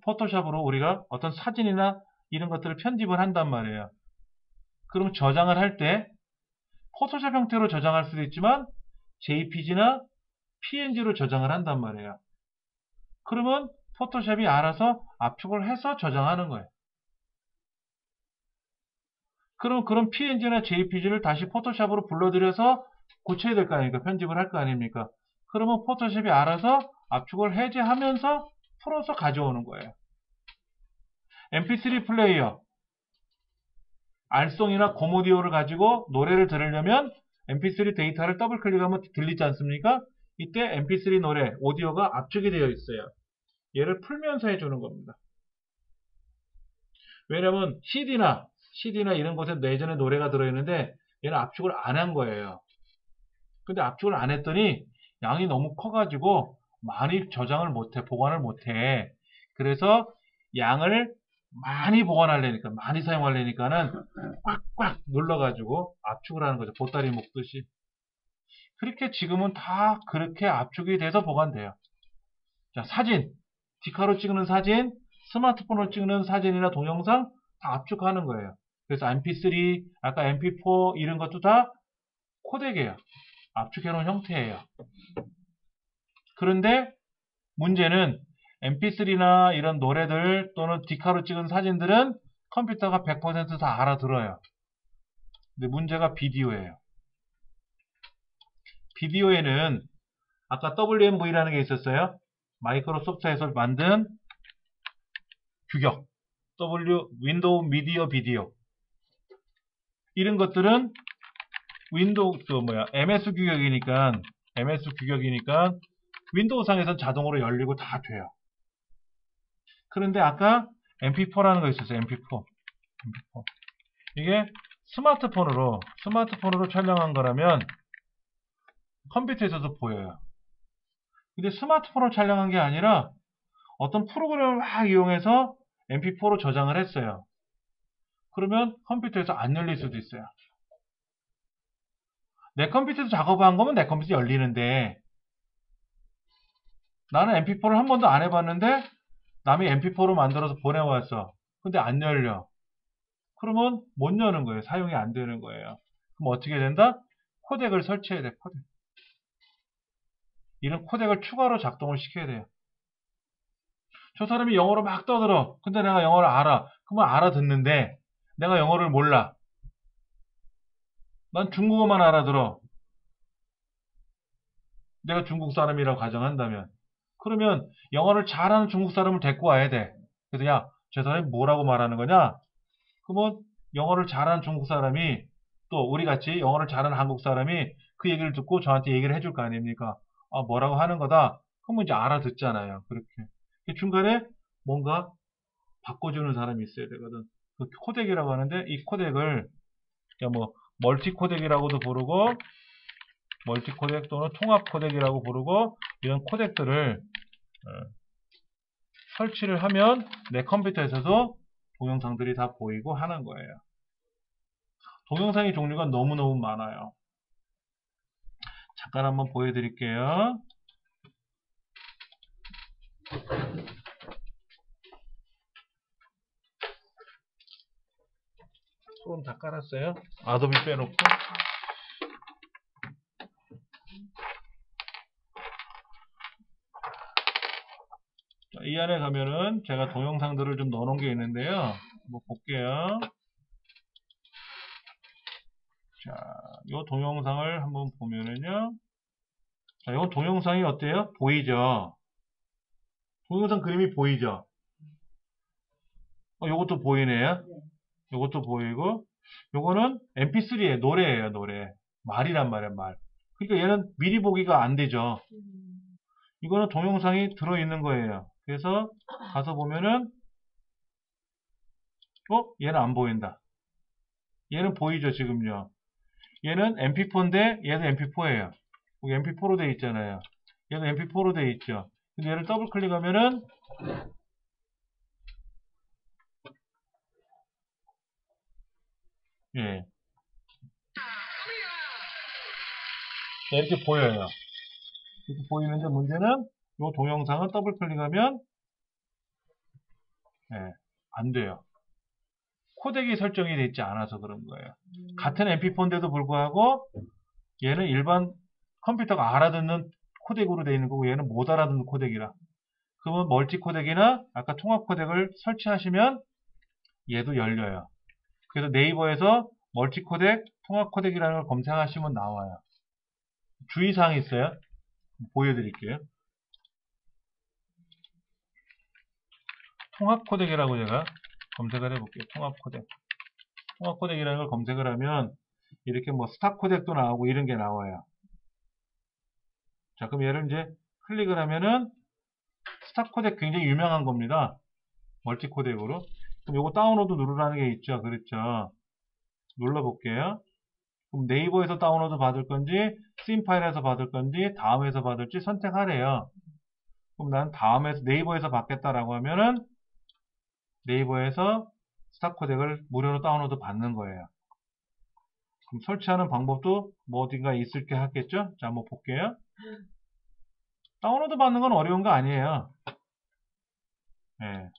포토샵으로 우리가 어떤 사진이나 이런 것들을 편집을 한단 말이에요. 그럼 저장을 할 때 포토샵 형태로 저장할 수도 있지만 JPG나 PNG로 저장을 한단 말이에요. 그러면 포토샵이 알아서 압축을 해서 저장하는 거예요. 그럼 그런 PNG나 JPG를 다시 포토샵으로 불러들여서 고쳐야 될 거 아닙니까? 편집을 할 거 아닙니까? 그러면 포토샵이 알아서 압축을 해제하면서 풀어서 가져오는 거예요. MP3 플레이어, 알송이나 고모디오를 가지고 노래를 들으려면 MP3 데이터를 더블 클릭하면 들리지 않습니까? 이때 MP3 노래, 오디오가 압축이 되어 있어요. 얘를 풀면서 해주는 겁니다. 왜냐면 CD나 이런 곳에 예전에 노래가 들어있는데 얘는 압축을 안 한 거예요. 근데 압축을 안 했더니 양이 너무 커가지고 많이 저장을 못해, 보관을 못해. 그래서 양을 많이 보관하려니까, 많이 사용하려니까는 꽉꽉 눌러가지고 압축을 하는 거죠. 보따리 묶듯이. 그렇게 지금은 다 그렇게 압축이 돼서 보관돼요. 자, 사진. 디카로 찍는 사진, 스마트폰으로 찍는 사진이나 동영상 다 압축하는 거예요. 그래서 MP3, 아까 MP4 이런 것도 다 코덱이에요. 압축해놓은 형태예요. 그런데 문제는 MP3나 이런 노래들 또는 디카로 찍은 사진들은 컴퓨터가 100% 다 알아들어요. 근데 문제가 비디오예요. 비디오에는 아까 WMV라는 게 있었어요. 마이크로소프트에서 만든 규격. 윈도우 미디어 비디오. 이런 것들은 MS 규격이니까 윈도우상에선 자동으로 열리고 다 돼요. 그런데 아까 MP4라는 거 있었어요. MP4. 이게 스마트폰으로 촬영한 거라면 컴퓨터에서도 보여요. 근데 스마트폰으로 촬영한 게 아니라 어떤 프로그램을 막 이용해서 MP4로 저장을 했어요. 그러면 컴퓨터에서 안 열릴 수도 있어요. 내 컴퓨터에서 작업한 거면 내 컴퓨터 열리는데 나는 MP4를 한 번도 안 해봤는데 남이 MP4로 만들어서 보내왔어. 근데 안 열려. 그러면 못 여는 거예요. 사용이 안 되는 거예요. 그럼 어떻게 된다? 코덱을 설치해야 돼. 코덱. 이런 코덱을 추가로 작동을 시켜야 돼요. 저 사람이 영어로 막 떠들어. 근데 내가 영어를 알아. 그러면 알아듣는데 내가 영어를 몰라. 난 중국어만 알아들어. 내가 중국 사람이라고 가정한다면. 그러면 영어를 잘하는 중국 사람을 데리고 와야 돼. 그래서 야, 저 사람이 뭐라고 말하는 거냐? 그러면 영어를 잘하는 중국 사람이 또 우리같이 영어를 잘하는 한국 사람이 그 얘기를 듣고 저한테 얘기를 해줄 거 아닙니까? 아, 뭐라고 하는 거다. 그러면 이제 알아듣잖아요. 그렇게. 중간에 뭔가 바꿔주는 사람이 있어야 되거든. 그 코덱이라고 하는데 이 코덱을 뭐 멀티 코덱이라고도 부르고 멀티 코덱 또는 통합 코덱이라고 부르고 이런 코덱들을 설치를 하면 내 컴퓨터에서도 동영상들이 다 보이고 하는 거예요. 동영상의 종류가 너무너무 많아요. 잠깐 한번 보여드릴게요. 소금 다 깔았어요. 아도비 빼놓고. 자, 이 안에 가면은 제가 동영상들을 좀 넣어놓은 게 있는데요. 한번 볼게요. 자, 이 동영상을 한번 보면은요. 자, 이건 동영상이 어때요? 보이죠? 동영상 그림이 보이죠? 요것도 보이네요. 요것도 보이고, 요거는 MP3예요. 노래예요, 노래. 말이란 말이야, 말. 그러니까 얘는 미리 보기가 안 되죠. 이거는 동영상이 들어있는 거예요. 그래서 가서 보면은, 얘는 안 보인다. 얘는 보이죠, 지금요. 얘는 MP4인데 얘도 MP4예요. 여기 MP4로 돼 있잖아요. 얘도 MP4로 돼 있죠. 근데 얘를 더블 클릭하면은 예. 이렇게 보여요. 이렇게 보이는데 문제는 이 동영상은 더블 클릭하면 예, 안 돼요. 코덱이 설정이 되어 있지 않아서 그런 거예요. 같은 MP4인데도 불구하고 얘는 일반 컴퓨터가 알아듣는 코덱으로 되어 있는 거고 얘는 못 알아듣는 코덱이라. 그러면 멀티 코덱이나 아까 통합 코덱을 설치하시면 얘도 열려요. 그래서 네이버에서 멀티 코덱, 통합 코덱이라는 걸 검색하시면 나와요. 주의사항이 있어요. 보여드릴게요. 통합 코덱이라고 제가 검색을 해볼게요. 통합 코덱. 통합 코덱이라는 걸 검색을 하면 이렇게 뭐 스타 코덱도 나오고 이런 게 나와요. 자, 그럼 얘를 이제 클릭을 하면은 스타 코덱 굉장히 유명한 겁니다. 멀티 코덱으로. 그럼 요거 다운로드 누르라는 게 있죠. 그렇죠. 눌러볼게요. 그럼 네이버에서 다운로드 받을 건지, 씬 파일에서 받을 건지, 다음에서 받을지 선택하래요. 그럼 난 다음에서, 네이버에서 받겠다라고 하면은 네이버에서 스타 코덱을 무료로 다운로드 받는 거예요. 그럼 설치하는 방법도 뭐 어딘가 있을 게 하겠죠? 자, 한번 볼게요. 다운로드 받는 건 어려운 거 아니에요. 예.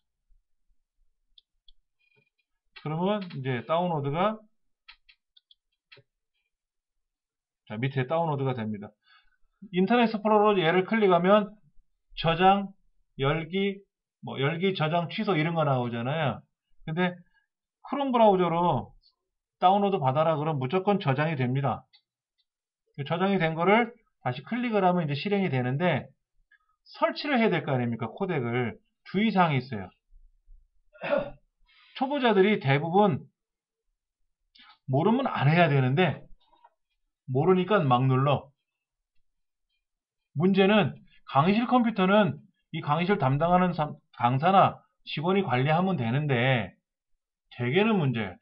그러면 이제 다운로드가 자, 밑에 다운로드가 됩니다. 인터넷 익스플로러로 얘를 클릭하면 저장, 열기, 뭐 열기, 저장, 취소 이런 거 나오잖아요. 근데 크롬 브라우저로 다운로드 받아라 그러면 무조건 저장이 됩니다. 저장이 된 거를 다시 클릭을 하면 이제 실행이 되는데 설치를 해야 될 거 아닙니까? 코덱을. 주의사항이 있어요. 초보자들이 대부분 모르면 안 해야 되는데 모르니까 막 눌러. 문제는 강의실 컴퓨터는 이 강의실 담당하는 강사나 직원이 관리하면 되는데 대개는 문제예요.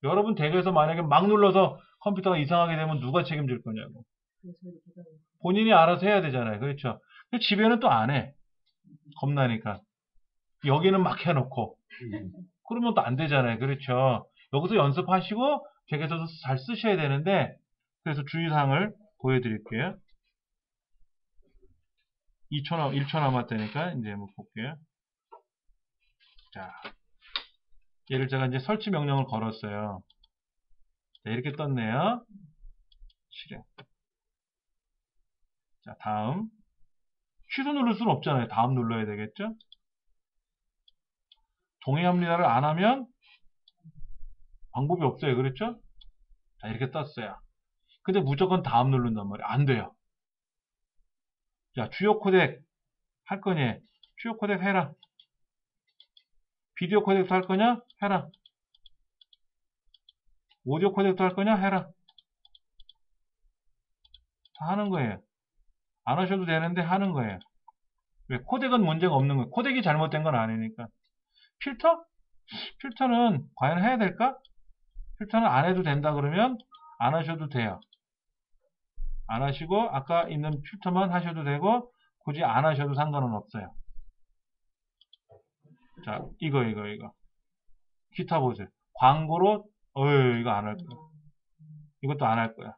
여러분 댁에서 만약에 막 눌러서 컴퓨터가 이상하게 되면 누가 책임질 거냐고. 본인이 알아서 해야 되잖아요. 그렇죠. 근데 집에는 또 안 해. 겁나니까. 여기는 막 해놓고. 그러면 또 안 되잖아요. 그렇죠. 여기서 연습하시고 댁에서도 잘 쓰셔야 되는데 그래서 주의사항을 보여드릴게요. 1초 남았다니까 이제 한번 볼게요. 자, 얘를 제가 이제 설치 명령을 걸었어요. 자, 이렇게 떴네요. 실행. 자, 다음. 취소 누를 수는 없잖아요. 다음 눌러야 되겠죠? 동의합니다를 안 하면 방법이 없어요. 그렇죠? 자, 이렇게 떴어요. 근데 무조건 다음 누른단 말이에요. 안 돼요. 자, 주요 코덱 할 거니? 주요 코덱 해라. 비디오 코덱도 할 거냐? 해라. 오디오 코덱도 할 거냐? 해라. 다 하는 거예요. 안 하셔도 되는데 하는 거예요. 왜? 코덱은 문제가 없는 거예요. 코덱이 잘못된 건 아니니까. 필터? 필터는 과연 해야 될까? 필터는 안 해도 된다 그러면 안 하셔도 돼요. 안 하시고 아까 있는 필터만 하셔도 되고 굳이 안 하셔도 상관은 없어요. 자, 이거. 기타 보세요. 광고로 이거 안 할 거야. 이것도 안 할 거야.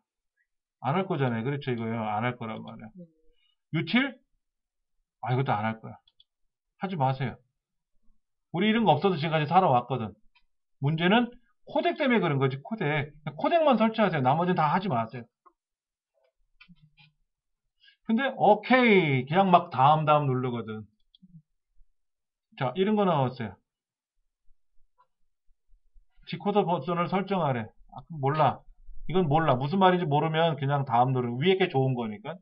안 할 거잖아요. 그렇죠, 이거요. 안 할 거란 말이야. 유틸? 이것도 안 할 거야. 하지 마세요. 우리 이런 거 없어도 지금까지 살아왔거든. 문제는 코덱 때문에 그런 거지, 코덱. 코덱만 설치하세요. 나머지는 다 하지 마세요. 근데 오케이 그냥 막 다음 누르거든. 자, 이런 거 나왔어요. 디코더 버전을 설정하래. 몰라. 이건 몰라. 무슨 말인지 모르면 그냥 다음 누르고 위에 게 좋은 거니까.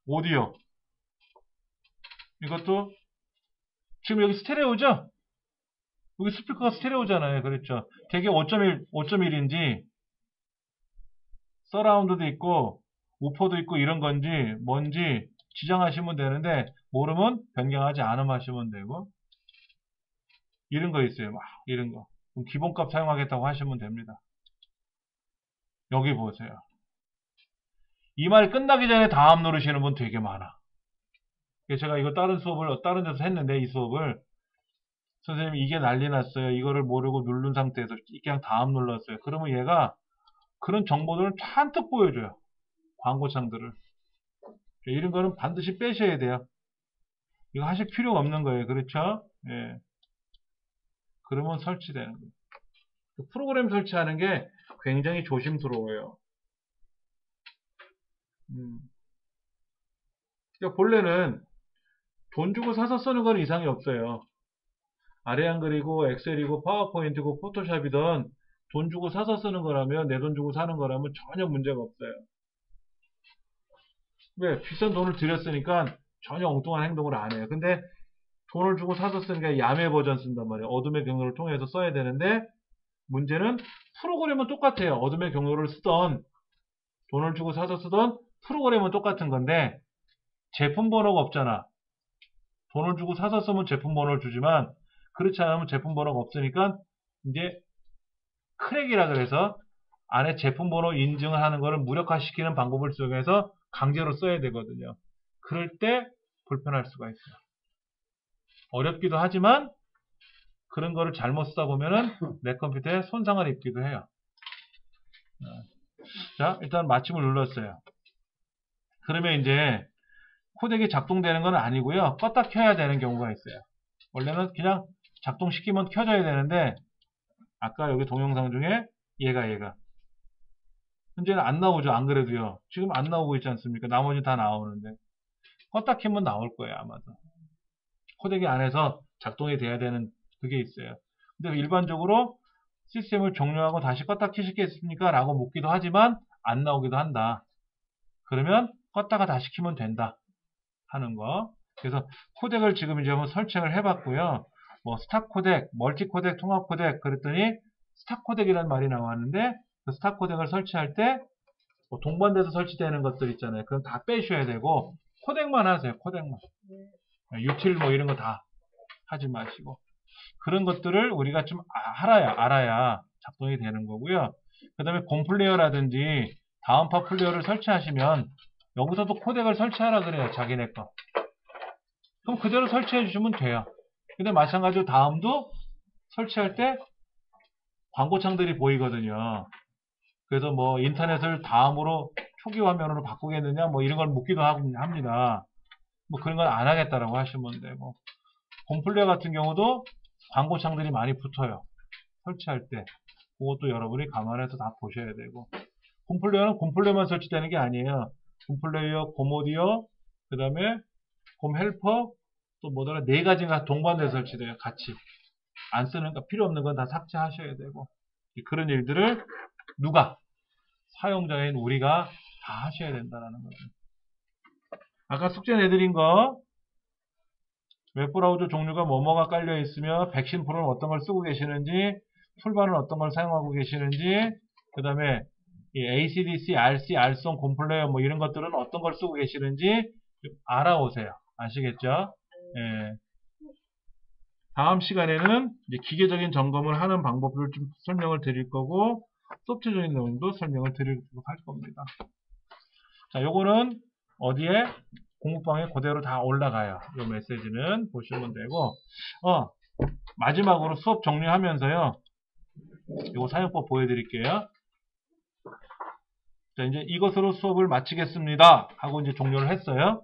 오디오. 이것도 지금 여기 스테레오죠? 여기 스피커가 스테레오잖아요. 그렇죠. 되게 5.1인지 서라운드도 있고 우퍼도 있고 이런 건지 뭔지 지정하시면 되는데 모르면 변경하지 않으면 하시면 되고 이런 거 있어요. 막 이런 거. 그럼 기본값 사용하겠다고 하시면 됩니다. 여기 보세요. 이 말이 끝나기 전에 다음 누르시는 분 되게 많아. 제가 이거 다른 데서 했는데 이 수업을 선생님 이게 난리 났어요. 이거를 모르고 누른 상태에서 그냥 다음 눌렀어요. 그러면 얘가 그런 정보들을 잔뜩 보여줘요. 광고창들을. 이런 거는 반드시 빼셔야 돼요. 이거 하실 필요가 없는 거예요. 그렇죠? 예. 그러면 설치되는 거예요. 프로그램 설치하는 게 굉장히 조심스러워요. 그러니까 본래는 돈 주고 사서 쓰는 건 이상이 없어요. 아래 한글이고 엑셀이고 파워포인트고 포토샵이든 돈 주고 사서 쓰는 거라면, 내 돈 주고 사는 거라면 전혀 문제가 없어요. 왜? 비싼 돈을 들였으니까 전혀 엉뚱한 행동을 안 해요. 근데 돈을 주고 사서 쓰는 게 야매 버전 쓴단 말이에요. 어둠의 경로를 통해서 써야 되는데, 문제는 프로그램은 똑같아요. 어둠의 경로를 쓰던, 돈을 주고 사서 쓰던 프로그램은 똑같은 건데 제품 번호가 없잖아. 돈을 주고 사서 쓰면 제품 번호를 주지만 그렇지 않으면 제품 번호가 없으니까 이제 크랙이라 그래서 안에 제품 번호 인증을 하는 거를 무력화시키는 방법을 이용해서 강제로 써야 되거든요. 그럴 때 불편할 수가 있어요. 어렵기도 하지만 그런 거를 잘못 쓰다 보면은 내 컴퓨터에 손상을 입기도 해요. 자, 일단 마침을 눌렀어요. 그러면 이제 코덱이 작동되는 건 아니고요. 껐다 켜야 되는 경우가 있어요. 원래는 그냥 작동시키면 켜져야 되는데 아까 여기 동영상 중에 얘가 현재는 안 나오죠. 안 그래도요. 지금 안 나오고 있지 않습니까? 나머지 다 나오는데 껐다 켜면 나올 거예요. 아마도. 코덱이 안에서 작동이 돼야 되는 그게 있어요. 근데 일반적으로 시스템을 종료하고 다시 껐다 켜시겠습니까? 라고 묻기도 하지만 안 나오기도 한다. 그러면 껐다가 다시 켜면 된다 하는 거. 그래서 코덱을 지금 이제 한번 설정을 해봤고요. 뭐 스타 코덱, 멀티 코덱, 통합 코덱 그랬더니 스타 코덱이라는 말이 나왔는데 그 스타 코덱을 설치할 때 뭐 동반돼서 설치되는 것들 있잖아요. 그럼 다 빼셔야 되고 코덱만 하세요. 코덱만. 유틸 뭐 이런 거 다 하지 마시고 그런 것들을 우리가 좀 알아야 작동이 되는 거고요. 그 다음에 곰플레이어라든지 다운파 플레이어를 설치하시면 여기서도 코덱을 설치하라 그래요. 자기네 거. 그럼 그대로 설치해 주시면 돼요. 근데 마찬가지로 다음도 설치할 때 광고창들이 보이거든요. 그래서 뭐 인터넷을 다음으로 초기 화면으로 바꾸겠느냐 뭐 이런 걸 묻기도 합니다. 뭐 그런 건 안 하겠다라고 하시면 되고 곰플레이어 같은 경우도 광고창들이 많이 붙어요. 설치할 때 그것도 여러분이 감안해서 다 보셔야 되고 곰플레이어는 곰플레이어만 설치되는 게 아니에요. 곰플레이어, 곰오디오, 그 다음에 곰헬퍼 또 뭐더라 4가지가 동반돼서 설치돼요. 같이 안 쓰는 거 필요 없는 건 다 삭제하셔야 되고 그런 일들을 누가? 사용자인 우리가 다 하셔야 된다는 거죠. 아까 숙제 내드린 거 웹브라우저 종류가 뭐뭐가 깔려 있으며 백신 프로는 어떤 걸 쓰고 계시는지 툴바는 어떤 걸 사용하고 계시는지 그 다음에 ACDC, RC, R송, 곰플레이어 뭐 이런 것들은 어떤 걸 쓰고 계시는지 좀 알아오세요. 아시겠죠? 예. 다음 시간에는 이제 기계적인 점검을 하는 방법을 좀 설명을 드릴 거고 소프트적인 내용도 설명을 드리도록 할 겁니다. 자, 요거는 어디에? 공부방에 그대로 다 올라가요. 요 메시지는 보시면 되고 마지막으로 수업 정리하면서요. 요거 사용법 보여드릴게요. 자, 이제 이것으로 수업을 마치겠습니다. 하고 이제 종료를 했어요.